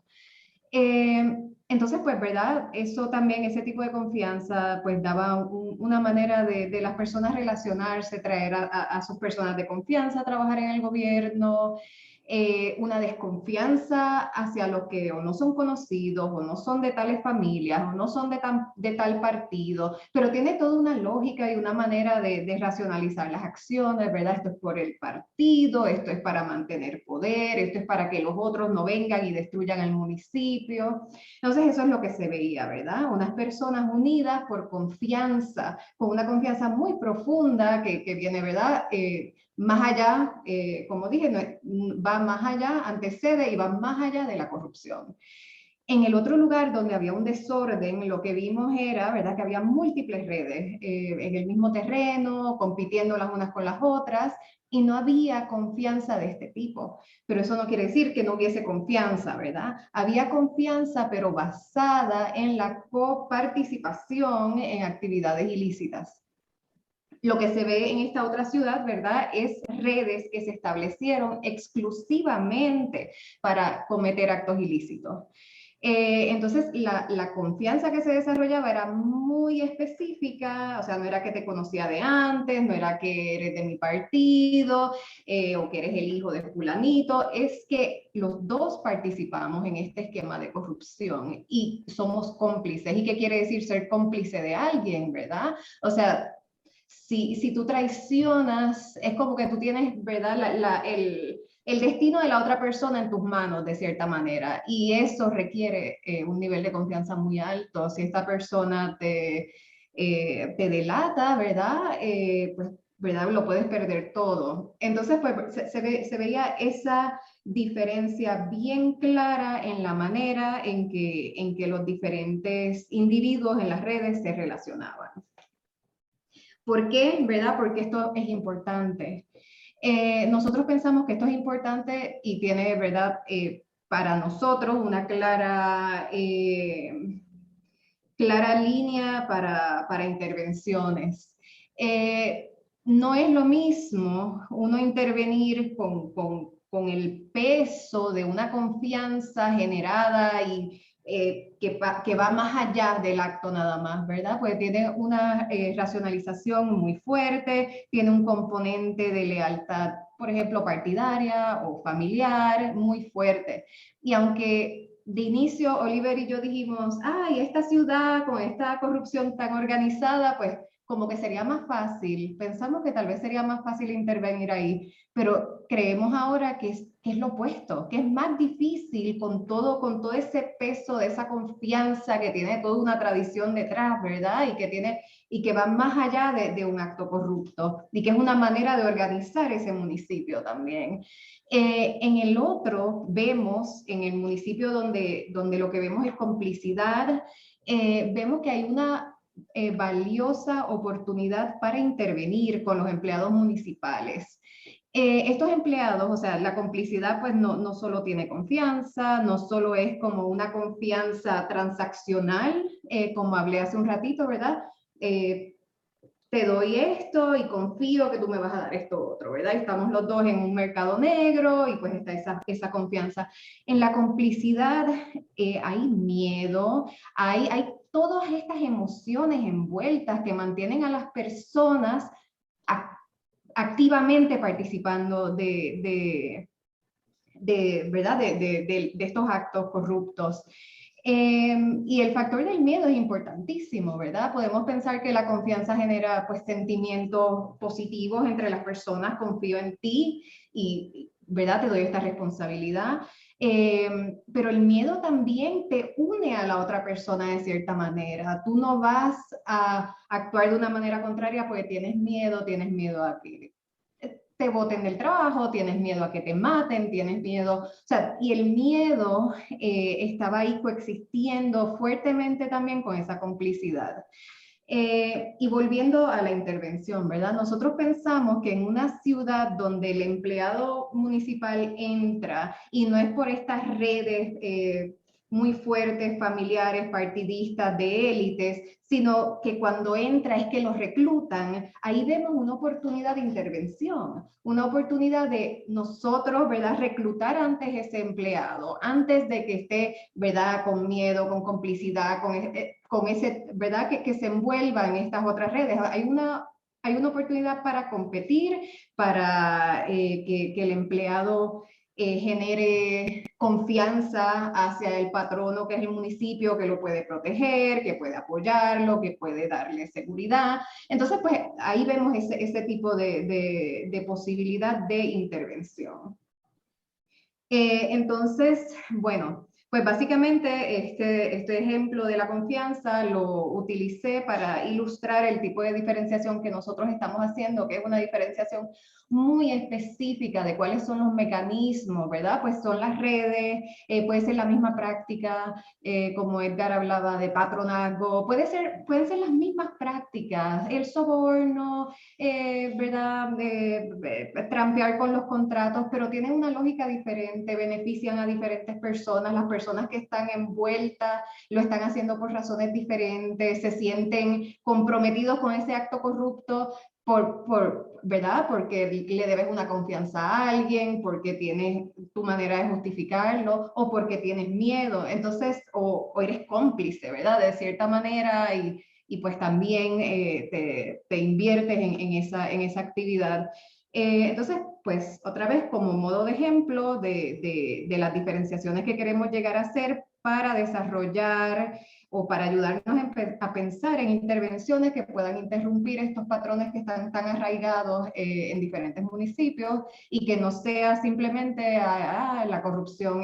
Entonces, pues, ¿verdad? Eso también, ese tipo de confianza, pues daba una manera de las personas relacionarse, traer a sus personas de confianza a trabajar en el gobierno, una desconfianza hacia los que o no son conocidos o no son de tales familias o no son de tal partido, pero tiene toda una lógica y una manera de racionalizar las acciones, ¿verdad? Esto es por el partido, esto es para mantener poder, esto es para que los otros no vengan y destruyan el municipio. Entonces eso es lo que se veía, ¿verdad? Unas personas unidas por confianza, con una confianza muy profunda que viene, ¿verdad?, más allá, como dije, va más allá, antecede y va más allá de la corrupción. En el otro lugar donde había un desorden, lo que vimos era, ¿verdad?, que había múltiples redes en el mismo terreno, compitiendo las unas con las otras, y no había confianza de este tipo. Pero eso no quiere decir que no hubiese confianza, ¿verdad? Había confianza, pero basada en la coparticipación en actividades ilícitas. Lo que se ve en esta otra ciudad, ¿verdad? Es redes que se establecieron exclusivamente para cometer actos ilícitos. Entonces, la confianza que se desarrollaba era muy específica, o sea, no era que te conocía de antes, no era que eres de mi partido, o que eres el hijo de fulanito, es que los dos participamos en este esquema de corrupción y somos cómplices. ¿Y qué quiere decir ser cómplice de alguien, verdad? O sea, si tú traicionas, es como que tú tienes, ¿verdad? El destino de la otra persona en tus manos, de cierta manera, y eso requiere un nivel de confianza muy alto. Si esta persona te delata, ¿verdad? Pues, ¿verdad? Lo puedes perder todo. Entonces, pues, se veía esa diferencia bien clara en la manera en que los diferentes individuos en las redes se relacionaban. ¿Por qué? ¿Verdad? Porque esto es importante. Nosotros pensamos que esto es importante y tiene, ¿verdad? Para nosotros una clara línea para intervenciones. No es lo mismo uno intervenir con el peso de una confianza generada y que va más allá del acto nada más, ¿verdad? Pues tiene una racionalización muy fuerte, tiene un componente de lealtad, por ejemplo, partidaria o familiar, muy fuerte. Y aunque de inicio Oliver y yo dijimos, ay, esta ciudad con esta corrupción tan organizada, pues como que sería más fácil, pensamos que tal vez sería más fácil intervenir ahí, pero creemos ahora que es lo opuesto, que es más difícil con todo ese peso de esa confianza que tiene toda una tradición detrás, ¿verdad? Y que va más allá de un acto corrupto, y que es una manera de organizar ese municipio también. En el otro vemos, en el municipio donde lo que vemos es complicidad, vemos que hay una valiosa oportunidad para intervenir con los empleados municipales. Estos empleados, o sea, la complicidad pues no solo tiene confianza, no solo es como una confianza transaccional, como hablé hace un ratito, ¿verdad? Te doy esto y confío que tú me vas a dar esto otro, ¿verdad? Estamos los dos en un mercado negro y pues está esa confianza. En la complicidad hay miedo, hay todas estas emociones envueltas que mantienen a las personas activamente participando ¿verdad? de estos actos corruptos. Y el factor del miedo es importantísimo, ¿verdad? Podemos pensar que la confianza genera pues sentimientos positivos entre las personas, confío en ti y, ¿verdad? Te doy esta responsabilidad. Pero el miedo también te une a la otra persona de cierta manera. Tú no vas a actuar de una manera contraria porque tienes miedo a que te boten del trabajo, tienes miedo a que te maten, tienes miedo, o sea, y el miedo estaba ahí coexistiendo fuertemente también con esa complicidad. Y volviendo a la intervención, ¿verdad? Nosotros pensamos que en una ciudad donde el empleado municipal entra y no es por estas redes muy fuertes, familiares, partidistas, de élites, sino que cuando entra es que los reclutan, ahí vemos una oportunidad de intervención, una oportunidad de nosotros, ¿verdad?, reclutar antes ese empleado, antes de que esté, ¿verdad?, con miedo, con complicidad, con ese, ¿verdad?, que se envuelva en estas otras redes. Hay una oportunidad para competir, para que el empleado genere confianza hacia el patrono, que es el municipio, que lo puede proteger, que puede apoyarlo, que puede darle seguridad. Entonces, pues ahí vemos ese tipo de posibilidad de intervención. Entonces, bueno, pues básicamente este ejemplo de la confianza lo utilicé para ilustrar el tipo de diferenciación que nosotros estamos haciendo, que es una diferenciación muy específica de cuáles son los mecanismos, ¿verdad? Pues son las redes, puede ser la misma práctica, como Edgar hablaba de patronazgo, pueden ser las mismas prácticas, el soborno, ¿verdad? Trampear con los contratos, pero tienen una lógica diferente, benefician a diferentes personas, las personas que están envueltas lo están haciendo por razones diferentes, se sienten comprometidos con ese acto corrupto, ¿verdad? Porque le debes una confianza a alguien, porque tienes tu manera de justificarlo, o porque tienes miedo. Entonces, o eres cómplice, ¿verdad? De cierta manera, y pues también te inviertes en esa actividad. Entonces, pues otra vez como modo de ejemplo de las diferenciaciones que queremos llegar a hacer para desarrollar o para ayudarnos a pensar en intervenciones que puedan interrumpir estos patrones que están tan arraigados en diferentes municipios, y que no sea simplemente la corrupción,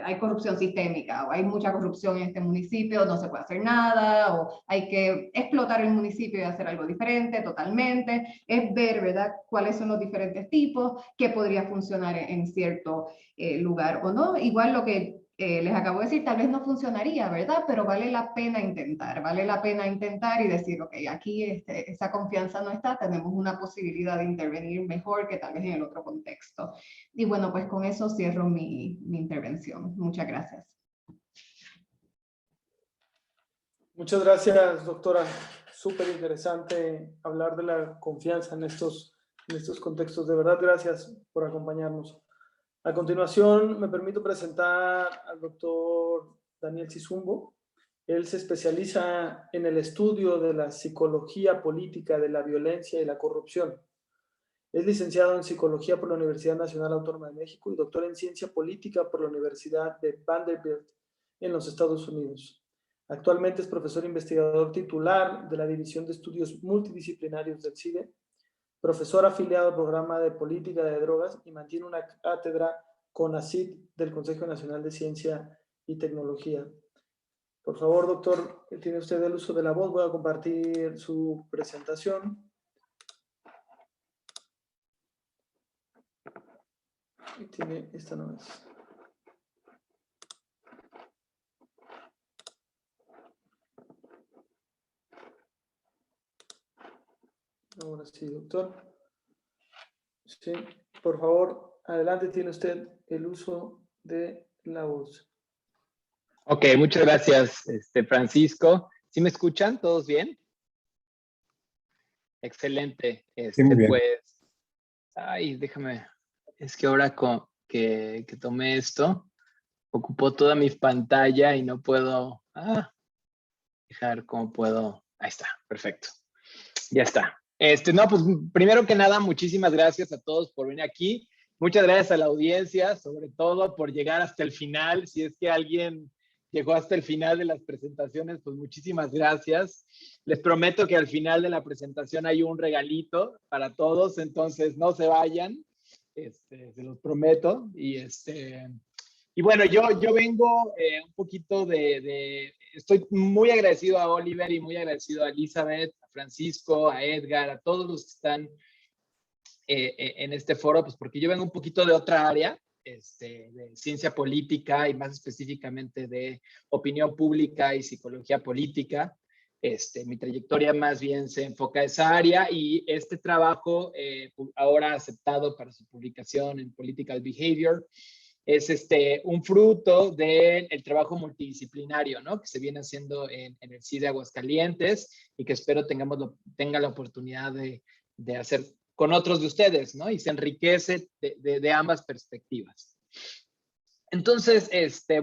hay corrupción sistémica, o hay mucha corrupción en este municipio, no se puede hacer nada, o hay que explotar el municipio y hacer algo diferente totalmente. Es ver, ¿verdad?, cuáles son los diferentes tipos, qué podría funcionar en cierto lugar o no. Igual lo que les acabo de decir, tal vez no funcionaría, ¿verdad? Pero vale la pena intentar y decir, ok, aquí esa confianza no está, tenemos una posibilidad de intervenir mejor que tal vez en el otro contexto. Y bueno, pues con eso cierro mi intervención. Muchas gracias. Muchas gracias, doctora. Súper interesante hablar de la confianza en estos contextos. De verdad, gracias por acompañarnos. A continuación, me permito presentar al doctor Daniel Cizumbo. Él se especializa en el estudio de la psicología política de la violencia y la corrupción. Es licenciado en Psicología por la Universidad Nacional Autónoma de México y doctor en Ciencia Política por la Universidad de Vanderbilt en los Estados Unidos. Actualmente es profesor investigador titular de la División de Estudios Multidisciplinarios del CIDE, profesor afiliado al programa de Política de Drogas y mantiene una cátedra CONACYT del Consejo Nacional de Ciencia y Tecnología. Por favor, doctor, tiene usted el uso de la voz. Voy a compartir su presentación. Y tiene esta no es. Ahora sí, doctor. Sí, por favor, adelante, tiene usted el uso de la voz. Ok, muchas gracias, Francisco. ¿Sí me escuchan? ¿Todos bien? Excelente. Sí, muy bien. Pues, ay, déjame, es que ahora que tomé esto, ocupó toda mi pantalla y no puedo dejar cómo puedo. Ahí está, perfecto. Ya está. No, pues primero que nada, muchísimas gracias a todos por venir aquí. Muchas gracias a la audiencia, sobre todo por llegar hasta el final. Si es que alguien llegó hasta el final de las presentaciones, pues muchísimas gracias. Les prometo que al final de la presentación hay un regalito para todos, entonces no se vayan, se los prometo. Y bueno, yo vengo un poquito estoy muy agradecido a Oliver y muy agradecido a Elizabeth, a Francisco, a Edgar, a todos los que están en este foro, pues porque yo vengo un poquito de otra área, de ciencia política y más específicamente de opinión pública y psicología política. Mi trayectoria más bien se enfoca a esa área y este trabajo, ahora aceptado para su publicación en Political Behavior, es un fruto del trabajo multidisciplinario, ¿no?, que se viene haciendo en el CIDE Aguascalientes y que espero tenga la oportunidad de hacer con otros de ustedes, ¿no? Y se enriquece de ambas perspectivas. Entonces,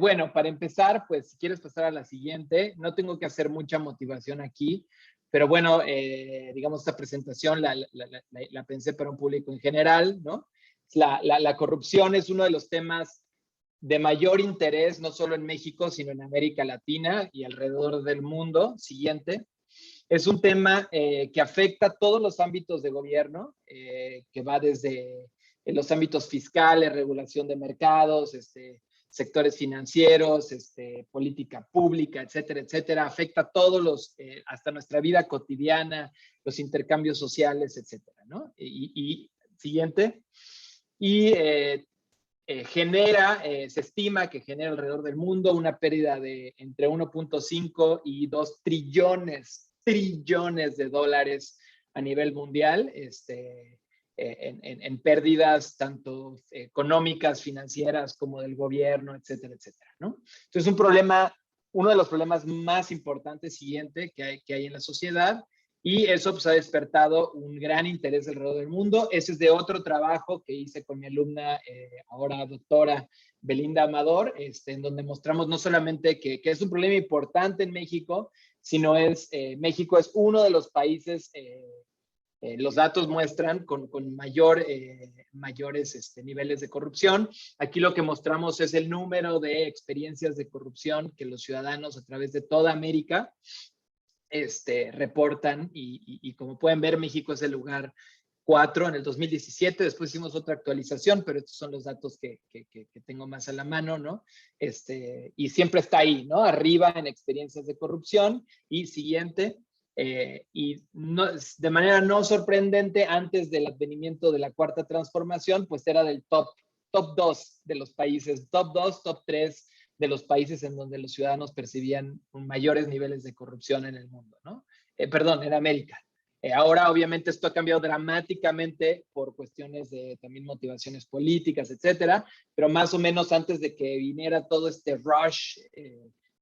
bueno, para empezar, pues si quieres pasar a la siguiente, no tengo que hacer mucha motivación aquí, pero bueno, digamos, esta presentación la pensé para un público en general, ¿no? La corrupción es uno de los temas de mayor interés, no solo en México, sino en América Latina y alrededor del mundo. Siguiente. Es un tema que afecta a todos los ámbitos de gobierno, que va desde los ámbitos fiscales, regulación de mercados, sectores financieros, política pública, etcétera, etcétera. Afecta a todos hasta nuestra vida cotidiana, los intercambios sociales, etcétera, ¿no? Siguiente. Y se estima que genera alrededor del mundo una pérdida de entre 1.5 y 2 trillones de dólares a nivel mundial, en pérdidas tanto económicas, financieras, como del gobierno, etcétera, etcétera, ¿no? Entonces, uno de los problemas más importantes, siguiente, que hay en la sociedad, Y eso pues, ha despertado un gran interés alrededor del mundo. Ese es de otro trabajo que hice con mi alumna, ahora doctora Belinda Amador, en donde mostramos no solamente que es un problema importante en México, sino México es uno de los países, los datos muestran, con mayores niveles de corrupción. Aquí lo que mostramos es el número de experiencias de corrupción que los ciudadanos a través de toda América reportan, y como pueden ver, México es el lugar 4 en el 2017, después hicimos otra actualización, pero estos son los datos que tengo más a la mano, ¿no? Y siempre está ahí, ¿no? Arriba en experiencias de corrupción, y siguiente, y no, de manera no sorprendente, antes del advenimiento de la cuarta transformación, pues era del top 2 de los países, top 2, top 3 de los países en donde los ciudadanos percibían mayores niveles de corrupción en el mundo, ¿no? Perdón, en América. Ahora, obviamente, esto ha cambiado dramáticamente por cuestiones de también motivaciones políticas, etcétera, pero más o menos antes de que viniera todo este rush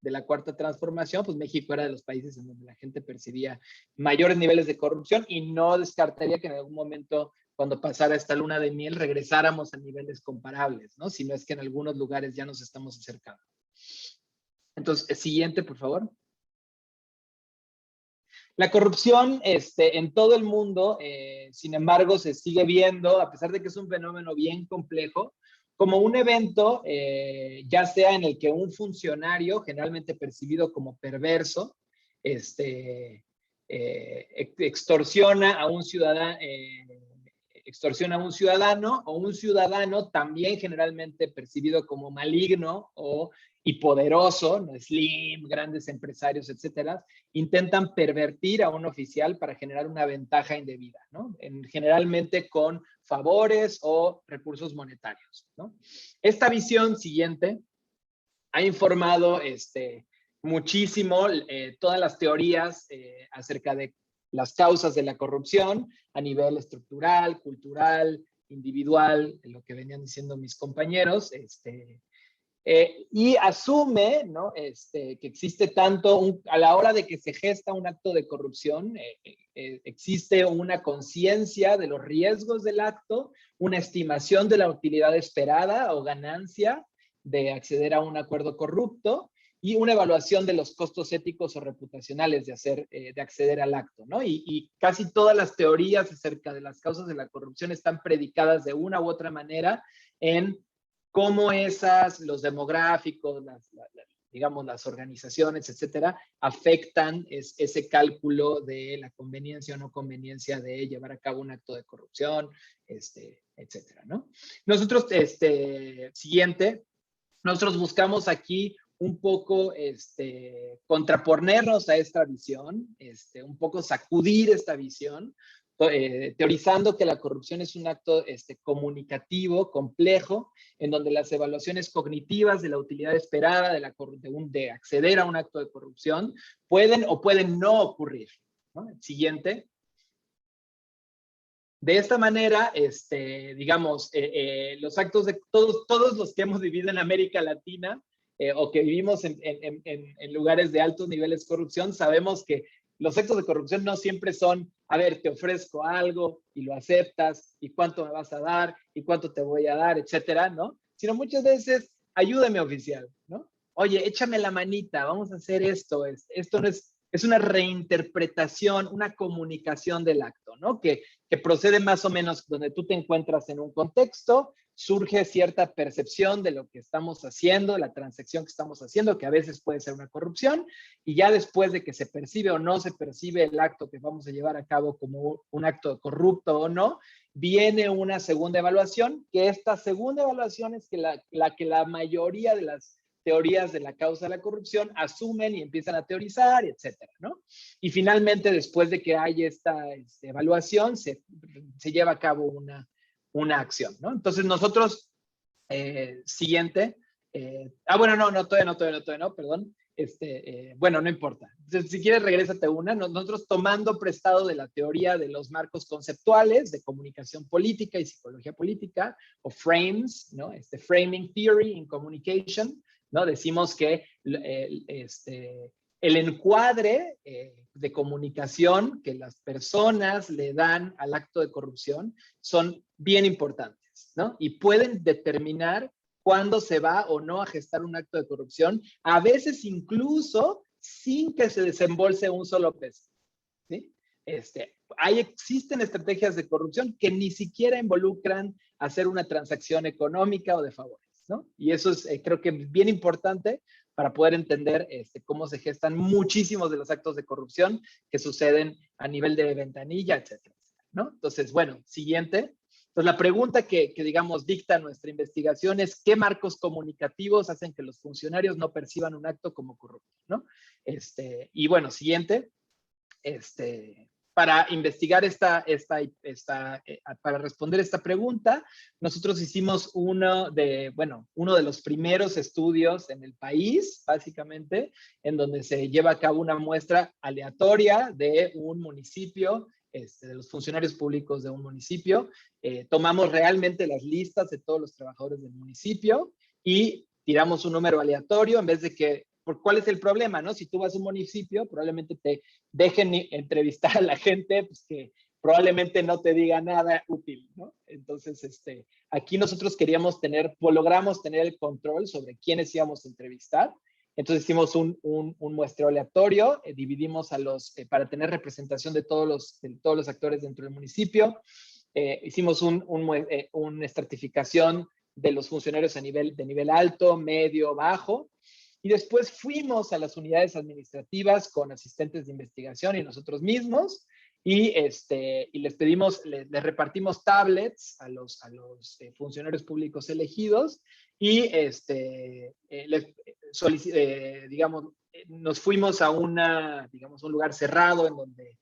de la cuarta transformación, pues México era de los países en donde la gente percibía mayores niveles de corrupción, y no descartaría que en algún momento, cuando pasara esta luna de miel, regresáramos a niveles comparables, ¿no? Si no es que en algunos lugares ya nos estamos acercando. Entonces, siguiente, por favor. La corrupción en todo el mundo, sin embargo, se sigue viendo, a pesar de que es un fenómeno bien complejo, como un evento, ya sea en el que un funcionario, generalmente percibido como perverso, extorsiona a un ciudadano, o un ciudadano también generalmente percibido como maligno y poderoso, ¿no? Slim, grandes empresarios, etcétera, intentan pervertir a un oficial para generar una ventaja indebida, ¿no? Generalmente con favores o recursos monetarios, ¿no? Esta visión siguiente ha informado muchísimo todas las teorías acerca de las causas de la corrupción a nivel estructural, cultural, individual, lo que venían diciendo mis compañeros, y asume, ¿no? Que existe tanto, a la hora de que se gesta un acto de corrupción, existe una conciencia de los riesgos del acto, una estimación de la utilidad esperada o ganancia de acceder a un acuerdo corrupto, y una evaluación de los costos éticos o reputacionales de acceder al acto, ¿no? Y casi todas las teorías acerca de las causas de la corrupción están predicadas de una u otra manera en cómo los demográficos, digamos, las organizaciones, etcétera, afectan ese cálculo de la conveniencia o no conveniencia de llevar a cabo un acto de corrupción, etcétera, ¿no? Nosotros, siguiente, nosotros buscamos aquí un poco contraponernos a esta visión, un poco sacudir esta visión, teorizando que la corrupción es un acto comunicativo, complejo, en donde las evaluaciones cognitivas de la utilidad esperada de acceder a un acto de corrupción pueden o pueden no ocurrir, ¿no? Siguiente. De esta manera, digamos, los actos de todos los que hemos vivido en América Latina, o que vivimos en lugares de altos niveles de corrupción, sabemos que los actos de corrupción no siempre son, a ver, te ofrezco algo y lo aceptas, y cuánto me vas a dar, y cuánto te voy a dar, etcétera, ¿no? Sino muchas veces, ayúdame, oficial, ¿no? Oye, échame la manita, vamos a hacer esto. Esto no es una reinterpretación, una comunicación del acto, ¿no? Que procede más o menos donde tú te encuentras en un contexto, surge cierta percepción de lo que estamos haciendo, la transacción que estamos haciendo, que a veces puede ser una corrupción, y ya después de que se percibe o no se percibe el acto que vamos a llevar a cabo como un acto corrupto o no, viene una segunda evaluación, que esta segunda evaluación es que la mayoría de las teorías de la causa de la corrupción asumen y empiezan a teorizar, etcétera, ¿no? Y finalmente, después de que hay esta evaluación, se lleva a cabo una acción, ¿no? Entonces nosotros, siguiente, bueno, no, todavía no, perdón, bueno, no importa. Entonces, si quieres, regrésate una. Nosotros, tomando prestado de la teoría de los marcos conceptuales de comunicación política y psicología política, o frames, ¿no? Framing theory in communication, ¿no? Decimos que el encuadre de comunicación que las personas le dan al acto de corrupción son bien importantes, ¿no? Y pueden determinar cuándo se va o no a gestar un acto de corrupción, a veces incluso sin que se desembolse un solo peso, ¿sí? Existen estrategias de corrupción que ni siquiera involucran hacer una transacción económica o de favores, ¿no? Y eso es, creo que bien importante para poder entender cómo se gestan muchísimos de los actos de corrupción que suceden a nivel de ventanilla, etcétera, ¿no? Entonces, bueno, siguiente. Entonces, la pregunta que digamos, dicta nuestra investigación es ¿qué marcos comunicativos hacen que los funcionarios no perciban un acto como corrupto, ¿no? Y bueno, siguiente. Para investigar para responder esta pregunta, nosotros hicimos uno de los primeros estudios en el país, básicamente, en donde se lleva a cabo una muestra aleatoria de un municipio, de los funcionarios públicos de un municipio. Tomamos realmente las listas de todos los trabajadores del municipio y tiramos un número aleatorio en vez de que ¿cuál es el problema, no? Si tú vas a un municipio, probablemente te dejen entrevistar a la gente, pues que probablemente no te diga nada útil, ¿no? Entonces, aquí nosotros logramos tener el control sobre quiénes íbamos a entrevistar. Entonces hicimos un muestreo aleatorio, dividimos para tener representación de todos los actores dentro del municipio. Hicimos una estratificación de los funcionarios de nivel alto, medio, bajo. Y después fuimos a las unidades administrativas con asistentes de investigación y nosotros mismos y les repartimos tablets a los funcionarios públicos elegidos y nos fuimos a un lugar cerrado en donde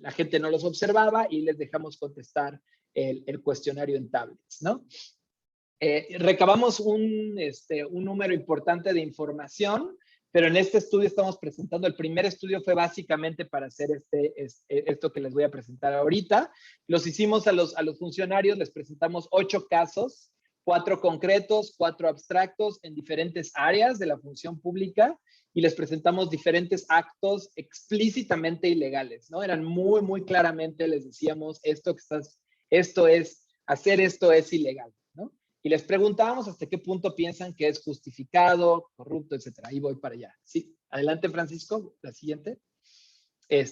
la gente no los observaba y les dejamos contestar el cuestionario en tablets, ¿no? Recabamos un número importante de información, pero en este estudio estamos presentando, el primer estudio fue básicamente para hacer esto que les voy a presentar ahorita. Los hicimos a los funcionarios, les presentamos 8 casos, 4 concretos, 4 abstractos en diferentes áreas de la función pública y les presentamos diferentes actos explícitamente ilegales, ¿no? Eran muy, muy claramente, les decíamos, hacer esto es ilegal, ¿no? Y les preguntábamos hasta qué punto piensan que es justificado, corrupto, etcétera. Ahí voy para allá. Sí, adelante, Francisco, la siguiente.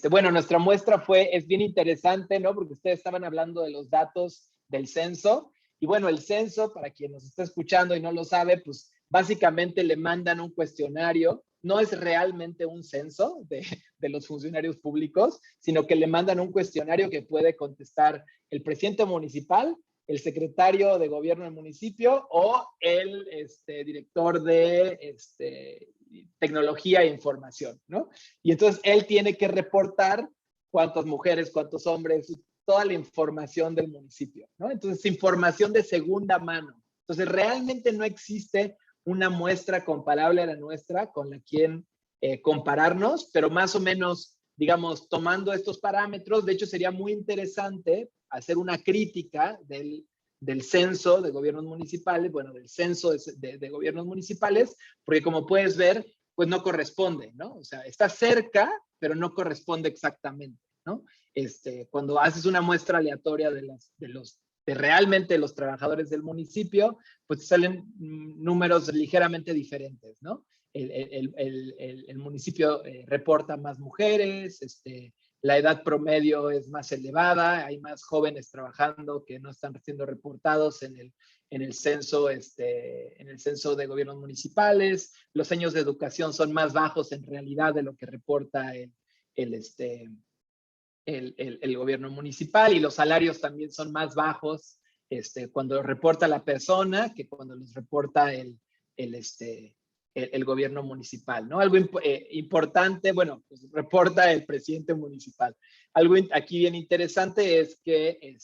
Bueno, nuestra muestra es bien interesante, ¿no? Porque ustedes estaban hablando de los datos del censo. Y bueno, el censo, para quien nos está escuchando y no lo sabe, pues básicamente le mandan un cuestionario. No es realmente un censo de los funcionarios públicos, sino que le mandan un cuestionario que puede contestar el presidente municipal, el secretario de gobierno del municipio o el director de tecnología e información, ¿no? Y entonces él tiene que reportar cuántas mujeres, cuántos hombres, toda la información del municipio, ¿no? Entonces, información de segunda mano. Entonces, realmente no existe una muestra comparable a la nuestra con la quien compararnos, pero más o menos, digamos, tomando estos parámetros, de hecho sería muy interesante hacer una crítica del censo de gobiernos municipales, bueno, del censo de gobiernos municipales, porque como puedes ver, pues no corresponde, ¿no? O sea, está cerca, pero no corresponde exactamente, ¿no? Cuando haces una muestra aleatoria de realmente los trabajadores del municipio, pues salen números ligeramente diferentes, ¿no? El municipio reporta más mujeres, la edad promedio es más elevada, hay más jóvenes trabajando que no están siendo reportados en el censo de gobiernos municipales, los años de educación son más bajos en realidad de lo que reporta el gobierno municipal y los salarios también son más bajos cuando reporta la persona que cuando los reporta el gobierno municipal, ¿no? Algo importante, bueno, pues reporta el presidente municipal. Algo aquí bien interesante es que,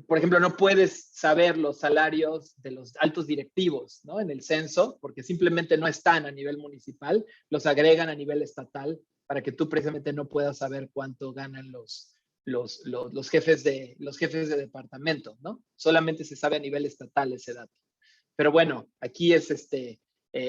por ejemplo, no puedes saber los salarios de los altos directivos, ¿no? En el censo, porque simplemente no están a nivel municipal, los agregan a nivel estatal para que tú precisamente no puedas saber cuánto ganan los jefes de departamento, ¿no? Solamente se sabe a nivel estatal ese dato. Pero bueno, aquí es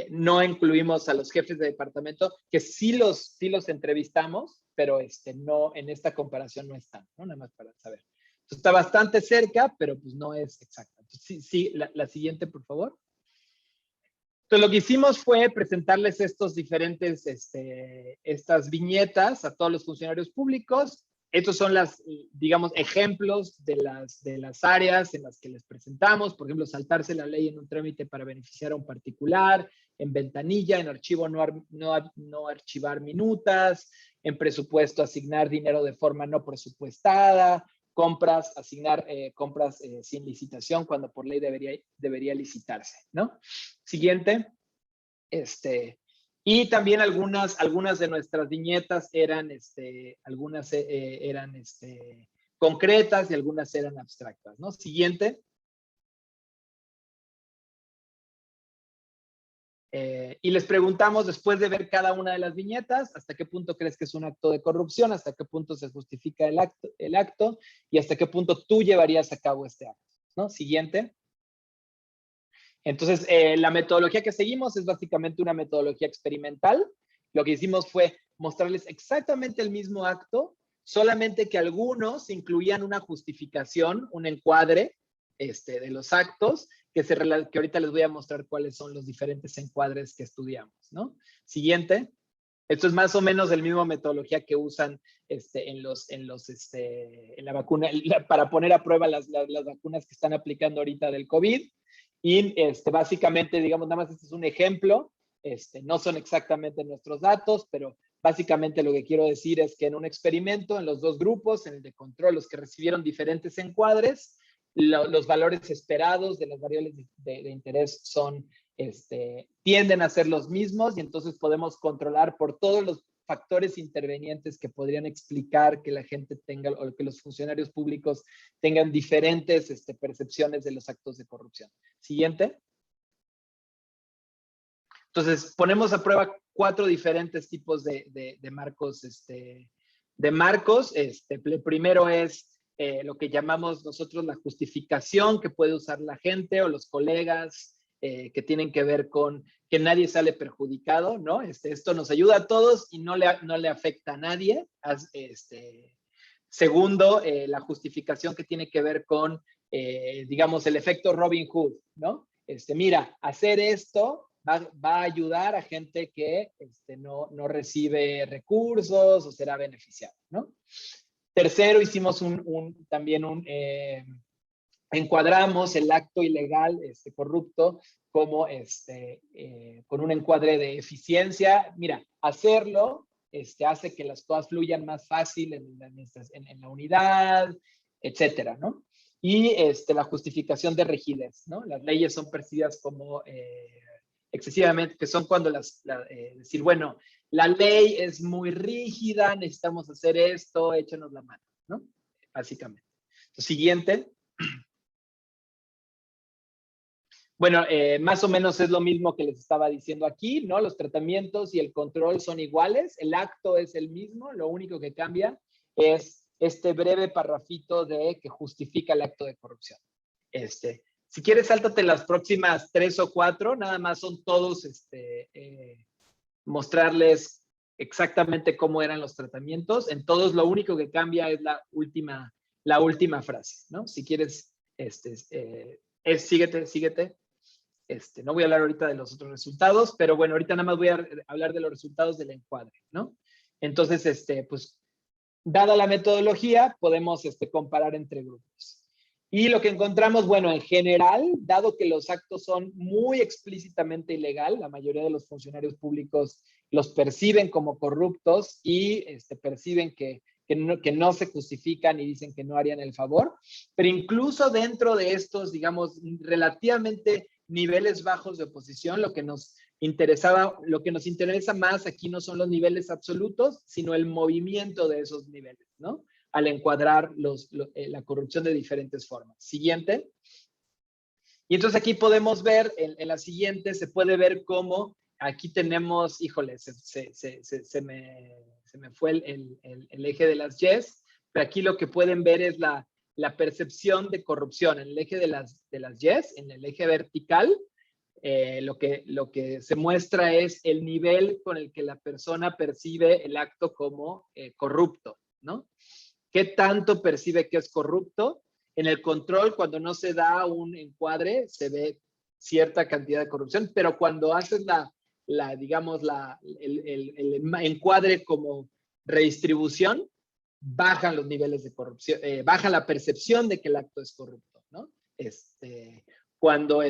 No incluimos a los jefes de departamento, que sí los entrevistamos, pero no, en esta comparación no están, ¿no? Nada más para saber. Entonces, está bastante cerca, pero pues no es exacta. Entonces, sí, la siguiente, por favor. Entonces, lo que hicimos fue presentarles estos diferentes, estas viñetas a todos los funcionarios públicos. Estos son digamos, ejemplos de las áreas en las que les presentamos. Por ejemplo, saltarse la ley en un trámite para beneficiar a un particular, en ventanilla, en archivo no archivar minutas, en presupuesto asignar dinero de forma no presupuestada, compras, asignar compras sin licitación cuando por ley debería licitarse, ¿no? Siguiente. Y también algunas de nuestras viñetas eran, concretas y algunas eran abstractas, ¿no? Siguiente. Y les preguntamos, después de ver cada una de las viñetas, ¿hasta qué punto crees que es un acto de corrupción? ¿Hasta qué punto se justifica el acto? ¿Y hasta qué punto tú llevarías a cabo este acto? ¿No? Siguiente. Entonces, la metodología que seguimos es básicamente una metodología experimental. Lo que hicimos fue mostrarles exactamente el mismo acto, solamente que algunos incluían una justificación, un encuadre de los actos, que ahorita les voy a mostrar cuáles son los diferentes encuadres que estudiamos, ¿no? Siguiente. Esto es más o menos el mismo metodología que usan en la vacuna, para poner a prueba las vacunas que están aplicando ahorita del COVID. Y básicamente, digamos, nada más este es un ejemplo. No son exactamente nuestros datos, pero básicamente lo que quiero decir es que en un experimento, en los dos grupos, en el de control, los que recibieron diferentes encuadres, los valores esperados de las variables de interés tienden a ser los mismos, y entonces podemos controlar por todos los factores intervenientes que podrían explicar que la gente tenga, o que los funcionarios públicos tengan diferentes percepciones de los actos de corrupción. Siguiente. Entonces, ponemos a prueba 4 diferentes tipos de marcos. El primero es lo que llamamos nosotros la justificación que puede usar la gente o los colegas, que tienen que ver con que nadie sale perjudicado, ¿no? Esto nos ayuda a todos y no le afecta a nadie. Segundo, la justificación que tiene que ver con, digamos, el efecto Robin Hood, ¿no? Mira, hacer esto va a ayudar a gente que no recibe recursos o será beneficiada, ¿no? Tercero, hicimos encuadramos el acto ilegal corrupto como con un encuadre de eficiencia. Mira, hacerlo hace que las cosas fluyan más fácil en la unidad, etcétera, ¿no? Y la justificación de rigidez, ¿no? Las leyes son percibidas como excesivamente, que son cuando decir, bueno, la ley es muy rígida, necesitamos hacer esto, échenos la mano, ¿no? Básicamente. Entonces, siguiente. Bueno, más o menos es lo mismo que les estaba diciendo aquí, ¿no? Los tratamientos y el control son iguales, el acto es el mismo, lo único que cambia es este breve parrafito que justifica el acto de corrupción. Si quieres, sáltate las próximas 3 o 4, nada más son todos mostrarles exactamente cómo eran los tratamientos. En todos lo único que cambia es la última frase, ¿no? Si quieres, síguete. No voy a hablar ahorita de los otros resultados, pero bueno, ahorita nada más voy a hablar de los resultados del encuadre, ¿no? Entonces, pues, dada la metodología, podemos comparar entre grupos. Y lo que encontramos, bueno, en general, dado que los actos son muy explícitamente ilegal, la mayoría de los funcionarios públicos los perciben como corruptos y perciben que no se justifican y dicen que no harían el favor, pero incluso dentro de estos, digamos, relativamente niveles bajos de oposición, lo que nos interesa más aquí no son los niveles absolutos, sino el movimiento de esos niveles, ¿no? Al encuadrar la corrupción de diferentes formas. Siguiente. Y entonces aquí podemos ver, en la siguiente, se puede ver cómo aquí tenemos, híjole, se me fue el eje de las Yes, pero aquí lo que pueden ver es la percepción de corrupción en el eje de las Yes, en el eje vertical. lo que se muestra es el nivel con el que la persona percibe el acto como corrupto, ¿no? ¿Qué tanto percibe que es corrupto? En el control, cuando no se da un encuadre, se ve cierta cantidad de corrupción, pero cuando haces el encuadre como redistribución, bajan los niveles de corrupción, baja la percepción de que el acto es corrupto, ¿no? Cuando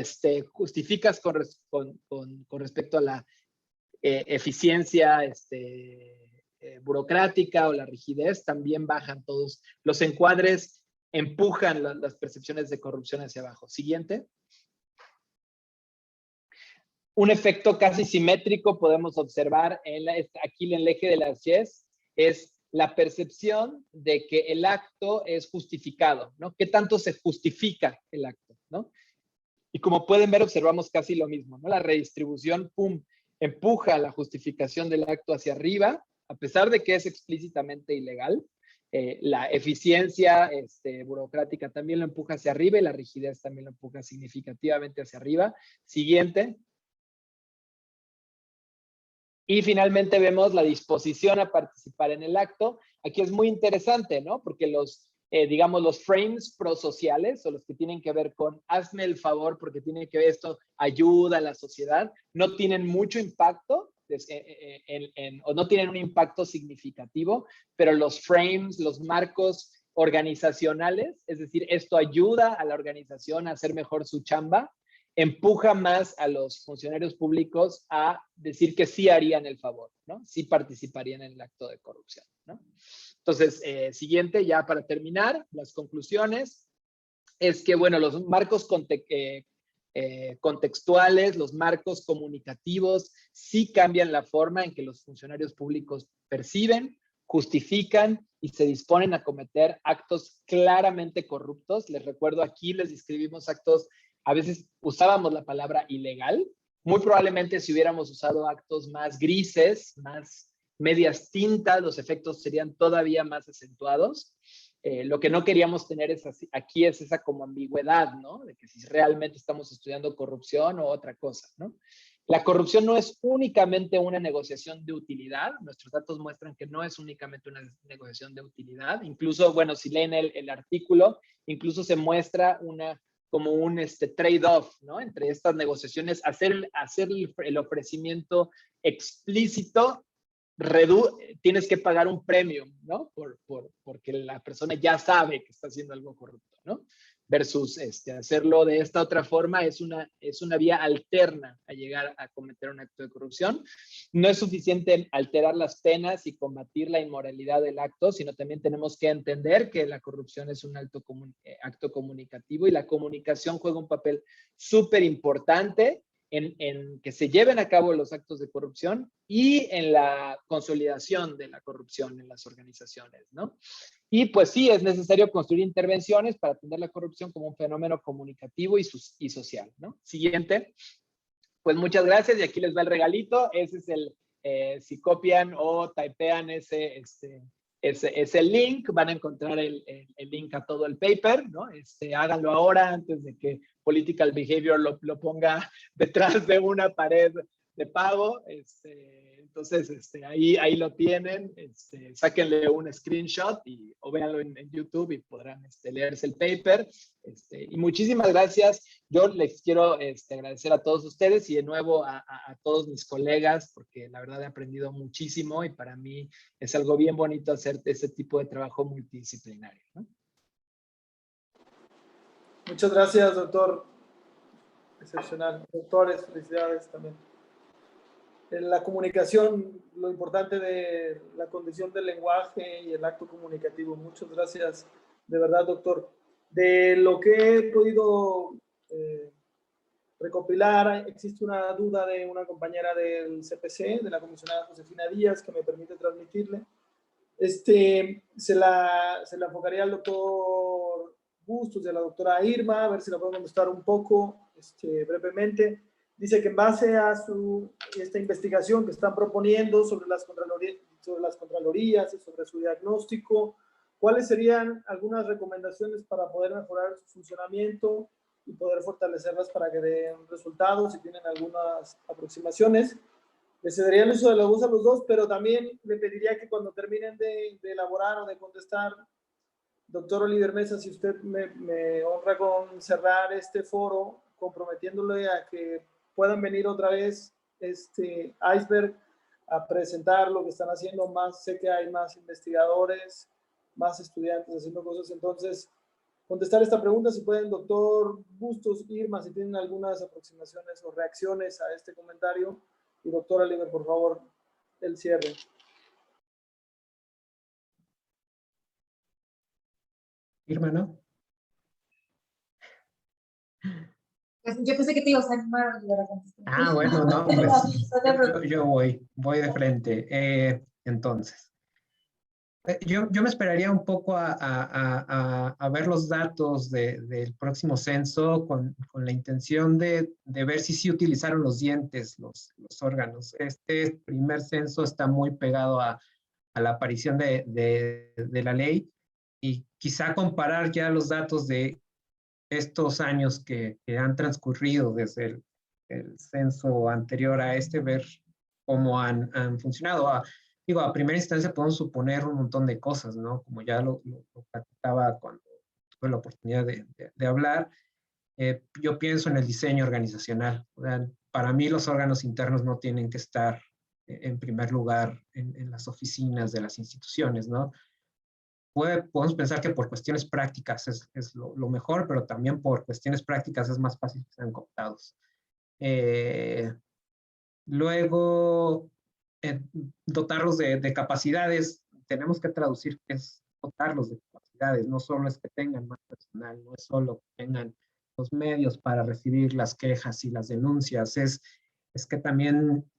justificas con respecto a la eficiencia burocrática o la rigidez, también bajan todos. Los encuadres empujan las percepciones de corrupción hacia abajo. Siguiente. Un efecto casi simétrico podemos observar aquí en el eje de las Ys, es la percepción de que el acto es justificado, ¿no? ¿Qué tanto se justifica el acto, ¿no? Y como pueden ver, observamos casi lo mismo, ¿no? La redistribución, pum, empuja la justificación del acto hacia arriba, a pesar de que es explícitamente ilegal. La eficiencia burocrática también lo empuja hacia arriba y la rigidez también lo empuja significativamente hacia arriba. Siguiente. Y finalmente vemos la disposición a participar en el acto. Aquí es muy interesante, ¿no? Porque digamos, los frames prosociales o los que tienen que ver con hazme el favor porque tiene que ver esto, ayuda a la sociedad, no tienen mucho impacto o no tienen un impacto significativo, pero los frames, los marcos organizacionales, es decir, esto ayuda a la organización a hacer mejor su chamba, empuja más a los funcionarios públicos a decir que sí harían el favor, ¿no? Sí participarían en el acto de corrupción, ¿no? Entonces, siguiente, ya para terminar, las conclusiones, es que, bueno, los marcos contextuales, los marcos comunicativos, sí cambian la forma en que los funcionarios públicos perciben, justifican y se disponen a cometer actos claramente corruptos. Les recuerdo, aquí les describimos actos, a veces usábamos la palabra ilegal, muy probablemente si hubiéramos usado actos más grises, más medias tintas, los efectos serían todavía más acentuados. Lo que no queríamos tener aquí es esa como ambigüedad, ¿no? De que si realmente estamos estudiando corrupción o otra cosa, ¿no? La corrupción no es únicamente una negociación de utilidad. Nuestros datos muestran que no es únicamente una negociación de utilidad. Incluso, bueno, si leen el artículo, incluso se muestra como un trade-off, ¿no? Entre estas negociaciones, hacer el ofrecimiento explícito, tienes que pagar un premio, ¿no? Porque la persona ya sabe que está haciendo algo corrupto, ¿no? Versus hacerlo de esta otra forma es una vía alterna a llegar a cometer un acto de corrupción. No es suficiente alterar las penas y combatir la inmoralidad del acto, sino también tenemos que entender que la corrupción es un acto comunicativo y la comunicación juega un papel súper importante en que se lleven a cabo los actos de corrupción y en la consolidación de la corrupción en las organizaciones, ¿no? Y pues sí, es necesario construir intervenciones para atender la corrupción como un fenómeno comunicativo y social, ¿no? Siguiente. Pues muchas gracias y aquí les va el regalito. Ese es si copian o typean ese link, van a encontrar el link a todo el paper, ¿no? Háganlo ahora antes de que Political Behavior lo ponga detrás de una pared de pago. Entonces, ahí lo tienen. Sáquenle un screenshot o véanlo en YouTube y podrán leerse el paper. Y muchísimas gracias. Yo les quiero agradecer a todos ustedes y de nuevo a todos mis colegas, porque la verdad he aprendido muchísimo y para mí es algo bien bonito hacer ese tipo de trabajo multidisciplinario, ¿no? Muchas gracias, doctor. Excepcional. Doctores, felicidades también. En la comunicación, lo importante de la condición del lenguaje y el acto comunicativo. Muchas gracias, de verdad, doctor. De lo que he podido recopilar, existe una duda de una compañera del CPC, de la comisionada Josefina Díaz, que me permite transmitirle. Se la enfocaría al doctor Bustos y a la doctora Irma, a ver si la podemos contestar un poco brevemente. Dice que en base a esta investigación que están proponiendo sobre las contralorías y sobre su diagnóstico, ¿cuáles serían algunas recomendaciones para poder mejorar su funcionamiento y poder fortalecerlas para que den resultados. Si tienen algunas aproximaciones, les cedería el uso de la voz a los dos, pero también le pediría que cuando terminen de elaborar o de contestar, doctor Oliver Mesa, si usted me honra con cerrar este foro, comprometiéndole a que puedan venir otra vez Iceberg a presentar lo que están haciendo más. Sé que hay más investigadores, más estudiantes haciendo cosas. Entonces, contestar esta pregunta, si pueden, doctor Bustos, Irma, si tienen algunas aproximaciones o reacciones a este comentario. Y doctor Oliver, por favor, el cierre. Irma, ¿no? Pues yo pensé que te ibas a animar, Oliver, a contestar. Ah, bueno, no, pues No te preocupes. yo voy de frente. Entonces, yo me esperaría un poco a ver los datos del próximo censo con la intención de ver si sí utilizaron los dientes, los órganos. Este primer censo está muy pegado a la aparición de la ley, y quizá comparar ya los datos de estos años que han transcurrido desde el censo anterior a ver cómo han funcionado. Digo, a primera instancia podemos suponer un montón de cosas, ¿no? Como ya lo platicaba cuando tuve la oportunidad de hablar. Yo pienso en el diseño organizacional. O sea, para mí los órganos internos no tienen que estar en primer lugar en las oficinas de las instituciones, ¿no? Podemos pensar que por cuestiones prácticas es lo mejor, pero también por cuestiones prácticas es más fácil que sean cooptados. Luego, dotarlos de capacidades. Tenemos que traducir qué es dotarlos de capacidades. No solo es que tengan más personal, no es solo que tengan los medios para recibir las quejas y las denuncias, es que también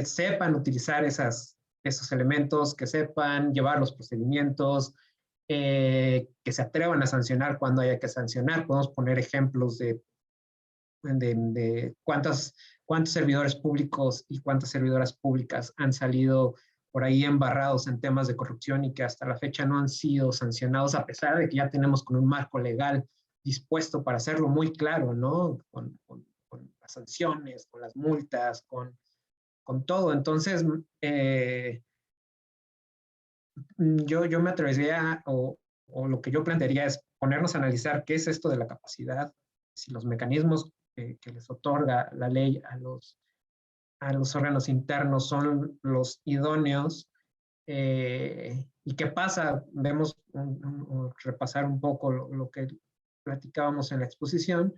sepan utilizar esos elementos, que sepan llevar los procedimientos, que se atrevan a sancionar cuando haya que sancionar. Podemos poner ejemplos de cuántos servidores públicos y cuántas servidoras públicas han salido por ahí embarrados en temas de corrupción y que hasta la fecha no han sido sancionados, a pesar de que ya tenemos con un marco legal dispuesto para hacerlo muy claro, ¿no? Con las sanciones, con las multas, con todo. Entonces, yo me atrevería, o lo que yo plantearía es ponernos a analizar qué es esto de la capacidad, si los mecanismos que les otorga la ley a los órganos internos son los idóneos, y qué pasa. Vemos, repasar un poco lo que platicábamos en la exposición,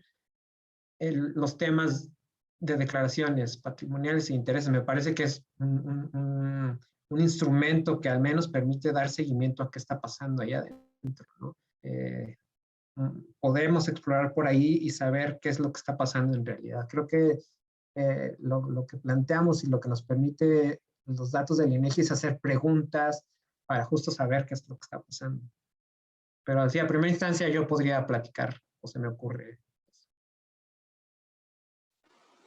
los temas de declaraciones patrimoniales e intereses. Me parece que es un instrumento que al menos permite dar seguimiento a qué está pasando allá adentro, ¿no? Podemos explorar por ahí y saber qué es lo que está pasando en realidad. Creo que lo que planteamos y lo que nos permite los datos del INEGI es hacer preguntas para justo saber qué es lo que está pasando. Pero así, a primera instancia, yo podría platicar, o se me ocurre.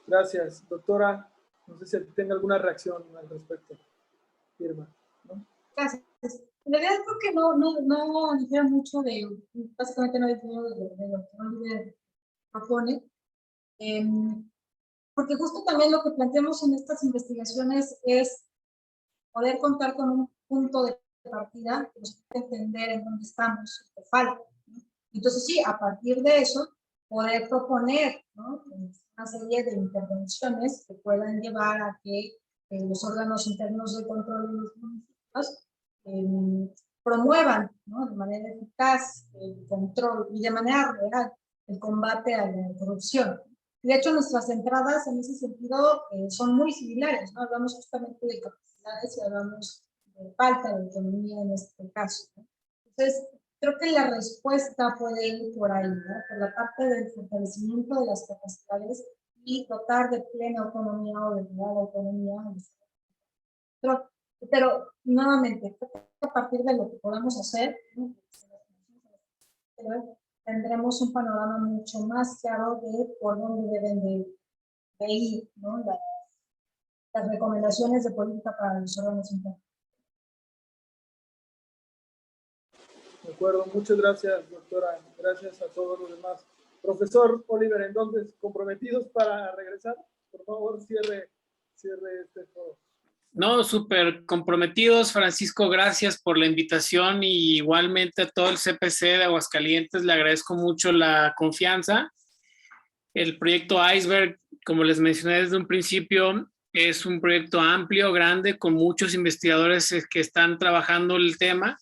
Gracias, doctora. No sé si tenga alguna reacción al respecto. Irma, ¿no? Gracias. En realidad creo que no difiere mucho básicamente no difiere de lo que Oliver propone, porque justo también lo que planteamos en estas investigaciones es poder contar con un punto de partida que nos pueda entender en dónde estamos, qué falta, ¿no? Entonces sí, a partir de eso, poder proponer, ¿no?, una serie de intervenciones que puedan llevar a que los órganos internos de control de los municipios promuevan, ¿no?, de manera eficaz el control y de manera real el combate a la corrupción. De hecho, nuestras entradas en ese sentido son muy similares, ¿no? Hablamos justamente de capacidades y hablamos de falta de autonomía en este caso, ¿no? Entonces, creo que la respuesta puede ir por ahí, ¿no?, por la parte del fortalecimiento de las capacidades y dotar de plena autonomía o de real autonomía. Pero nuevamente, a partir de lo que podamos hacer, ¿no?, tendremos un panorama mucho más claro de por dónde deben de ir, ¿no?, las recomendaciones de política para los órganos internos. De acuerdo, muchas gracias, doctora. Gracias a todos los demás. Profesor Oliver, entonces, ¿comprometidos para regresar? Por favor, cierre este foro. No, súper comprometidos, Francisco, gracias por la invitación y igualmente a todo el CPC de Aguascalientes le agradezco mucho la confianza. El proyecto Iceberg, como les mencioné desde un principio, es un proyecto amplio, grande, con muchos investigadores que están trabajando el tema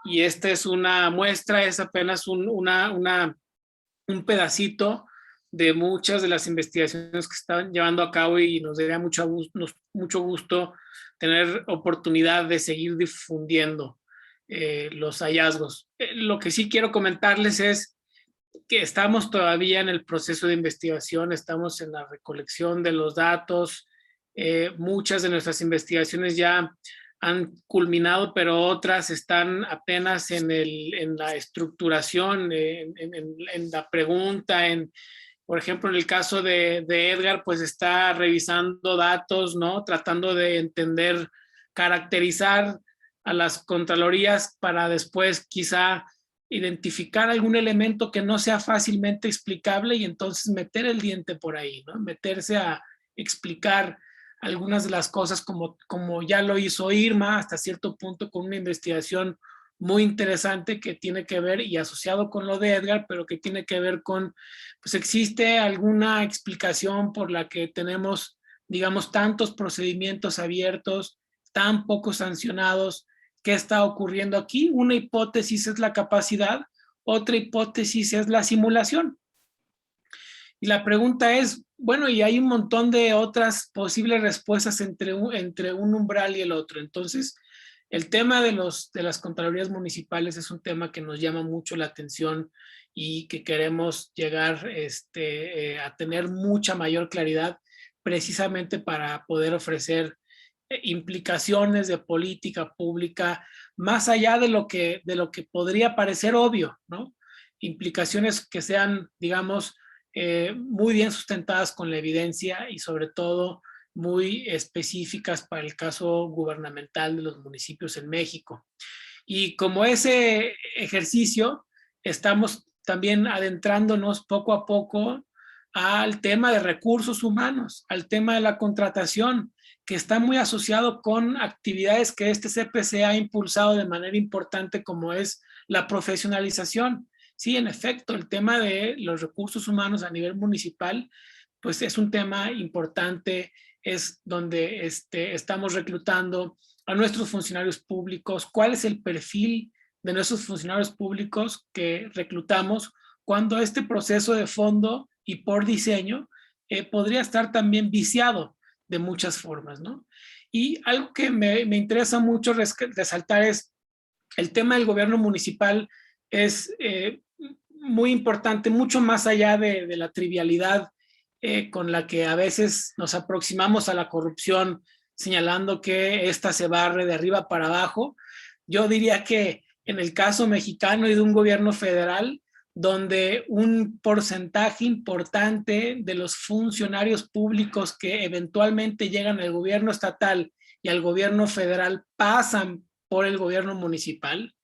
y esta es una muestra, es apenas un pedacito de muchas de las investigaciones que están llevando a cabo y nos daría mucho gusto tener oportunidad de seguir difundiendo los hallazgos. Lo que sí quiero comentarles es que estamos todavía en el proceso de investigación, estamos en la recolección de los datos, muchas de nuestras investigaciones ya han culminado, pero otras están apenas en la estructuración, en la pregunta, por ejemplo, en el caso de Edgar, pues está revisando datos, ¿no? Tratando de entender, caracterizar a las contralorías para después quizá identificar algún elemento que no sea fácilmente explicable y entonces meter el diente por ahí, ¿no? Meterse a explicar algunas de las cosas como ya lo hizo Irma hasta cierto punto con una investigación muy interesante que tiene que ver y asociado con lo de Edgar, pero que tiene que ver con, pues existe alguna explicación por la que tenemos, digamos, tantos procedimientos abiertos, tan pocos sancionados, ¿qué está ocurriendo aquí? Una hipótesis es la capacidad, otra hipótesis es la simulación. Y la pregunta es, bueno, y hay un montón de otras posibles respuestas entre un umbral y el otro. Entonces, el tema de las contralorías municipales es un tema que nos llama mucho la atención y que queremos llegar a tener mucha mayor claridad precisamente para poder ofrecer implicaciones de política pública más allá de lo que podría parecer obvio, ¿no? Implicaciones que sean, digamos, muy bien sustentadas con la evidencia y sobre todo muy específicas para el caso gubernamental de los municipios en México. Y como ese ejercicio, estamos también adentrándonos poco a poco al tema de recursos humanos, al tema de la contratación, que está muy asociado con actividades que este CPC ha impulsado de manera importante, como es la profesionalización. Sí, en efecto, el tema de los recursos humanos a nivel municipal, pues es un tema importante, es donde estamos reclutando a nuestros funcionarios públicos, cuál es el perfil de nuestros funcionarios públicos que reclutamos, cuando este proceso de fondo y por diseño podría estar también viciado de muchas formas, ¿no? Y algo que me interesa mucho resaltar es el tema del gobierno municipal es muy importante, mucho más allá de la trivialidad con la que a veces nos aproximamos a la corrupción, señalando que esta se barre de arriba para abajo. Yo diría que en el caso mexicano y de un gobierno federal, donde un porcentaje importante de los funcionarios públicos que eventualmente llegan al gobierno estatal y al gobierno federal pasan por el gobierno municipal,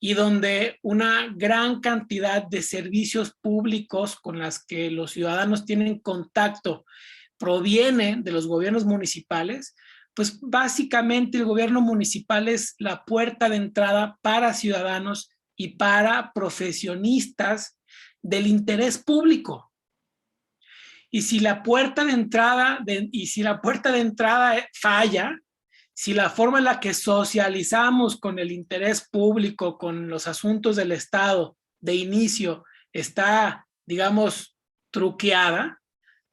y donde una gran cantidad de servicios públicos con las que los ciudadanos tienen contacto proviene de los gobiernos municipales, pues básicamente el gobierno municipal es la puerta de entrada para ciudadanos y para profesionistas del interés público. Y si la puerta de entrada falla, si la forma en la que socializamos con el interés público, con los asuntos del Estado de inicio está, digamos, truqueada,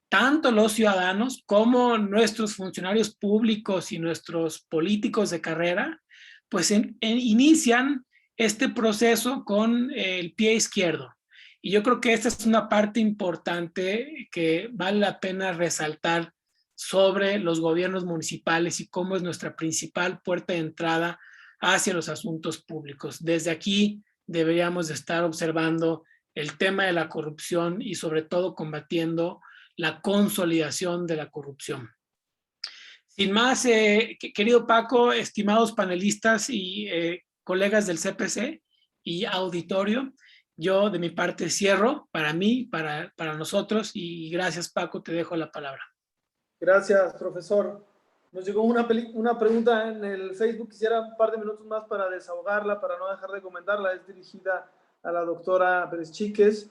tanto los ciudadanos como nuestros funcionarios públicos y nuestros políticos de carrera, pues inician este proceso con el pie izquierdo. Y yo creo que esta es una parte importante que vale la pena resaltar sobre los gobiernos municipales y cómo es nuestra principal puerta de entrada hacia los asuntos públicos. Desde aquí deberíamos de estar observando el tema de la corrupción y sobre todo combatiendo la consolidación de la corrupción. Sin más, querido Paco, estimados panelistas y colegas del CPC y auditorio, Yo de mi parte cierro para mí, para nosotros, y gracias, Paco, te dejo la palabra. Gracias, profesor. Nos llegó una pregunta en el Facebook. Quisiera un par de minutos más para desahogarla, para no dejar de comentarla. Es dirigida a la doctora Pérez Chíquez.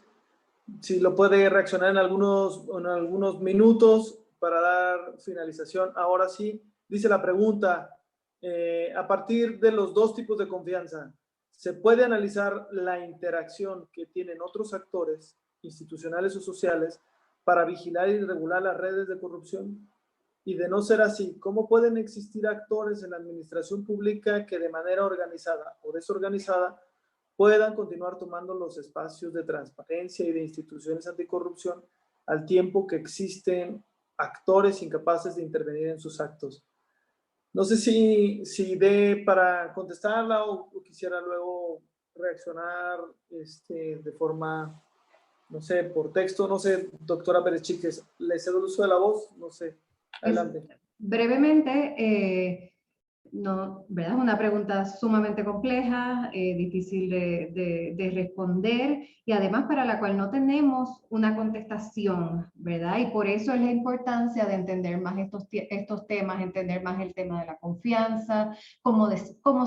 Si lo puede reaccionar en algunos minutos para dar finalización. Ahora sí, dice la pregunta, a partir de los dos tipos de confianza, ¿se puede analizar la interacción que tienen otros actores institucionales o sociales para vigilar y regular las redes de corrupción? Y de no ser así, ¿cómo pueden existir actores en la administración pública que de manera organizada o desorganizada puedan continuar tomando los espacios de transparencia y de instituciones anticorrupción al tiempo que existen actores incapaces de intervenir en sus actos? No sé si dé para contestarla o quisiera luego reaccionar de forma, no sé, por texto. No sé, doctora Pérez Chíquez, ¿le cedo el uso de la voz? No sé. Adelante. Brevemente, no, ¿verdad? Es una pregunta sumamente compleja, difícil de responder y además para la cual no tenemos una contestación, ¿verdad? Y por eso es la importancia de entender más estos temas, entender más el tema de la confianza, cómo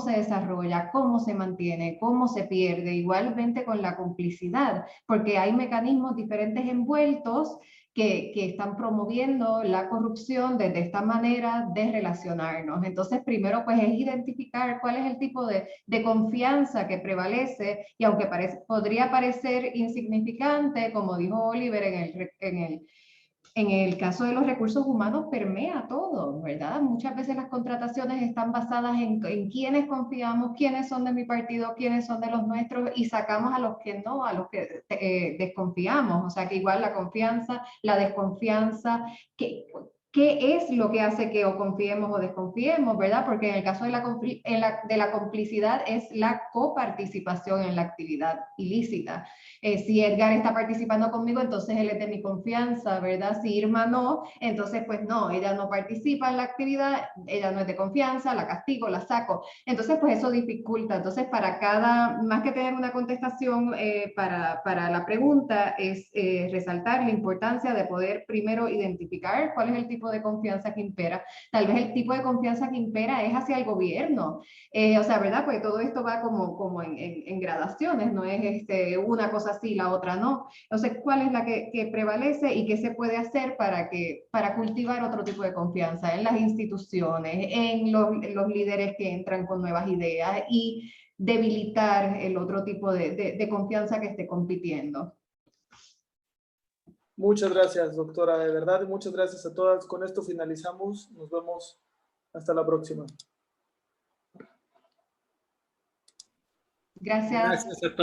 se desarrolla, cómo se mantiene, cómo se pierde, igualmente con la complicidad, porque hay mecanismos diferentes envueltos que están promoviendo la corrupción desde esta manera de relacionarnos. Entonces, primero, pues es identificar cuál es el tipo de confianza que prevalece y aunque podría parecer insignificante, como dijo Oliver en el caso de los recursos humanos, permea todo, ¿verdad? Muchas veces las contrataciones están basadas en quiénes confiamos, quiénes son de mi partido, quiénes son de los nuestros, y sacamos a los que no, a los que desconfiamos. O sea que igual la confianza, la desconfianza, ¿qué es lo que hace que o confiemos o desconfiemos, verdad? Porque en el caso de la complicidad es la coparticipación en la actividad ilícita. Si Edgar está participando conmigo, entonces él es de mi confianza, ¿verdad? Si Irma no, entonces pues no, ella no participa en la actividad, ella no es de confianza, la castigo, la saco. Entonces pues eso dificulta. Entonces más que tener una contestación para la pregunta, es resaltar la importancia de poder primero identificar cuál es el tipo de confianza que impera. Tal vez el tipo de confianza que impera es hacia el gobierno. O sea, ¿verdad? Pues todo esto va como en gradaciones, no es una cosa sí, la otra no. Entonces, ¿cuál es la que prevalece y qué se puede hacer para cultivar otro tipo de confianza en las instituciones, en los líderes que entran con nuevas ideas y debilitar el otro tipo de confianza que esté compitiendo? Muchas gracias, doctora, de verdad, y muchas gracias a todas. Con esto finalizamos. Nos vemos hasta la próxima. Gracias. Gracias a todos.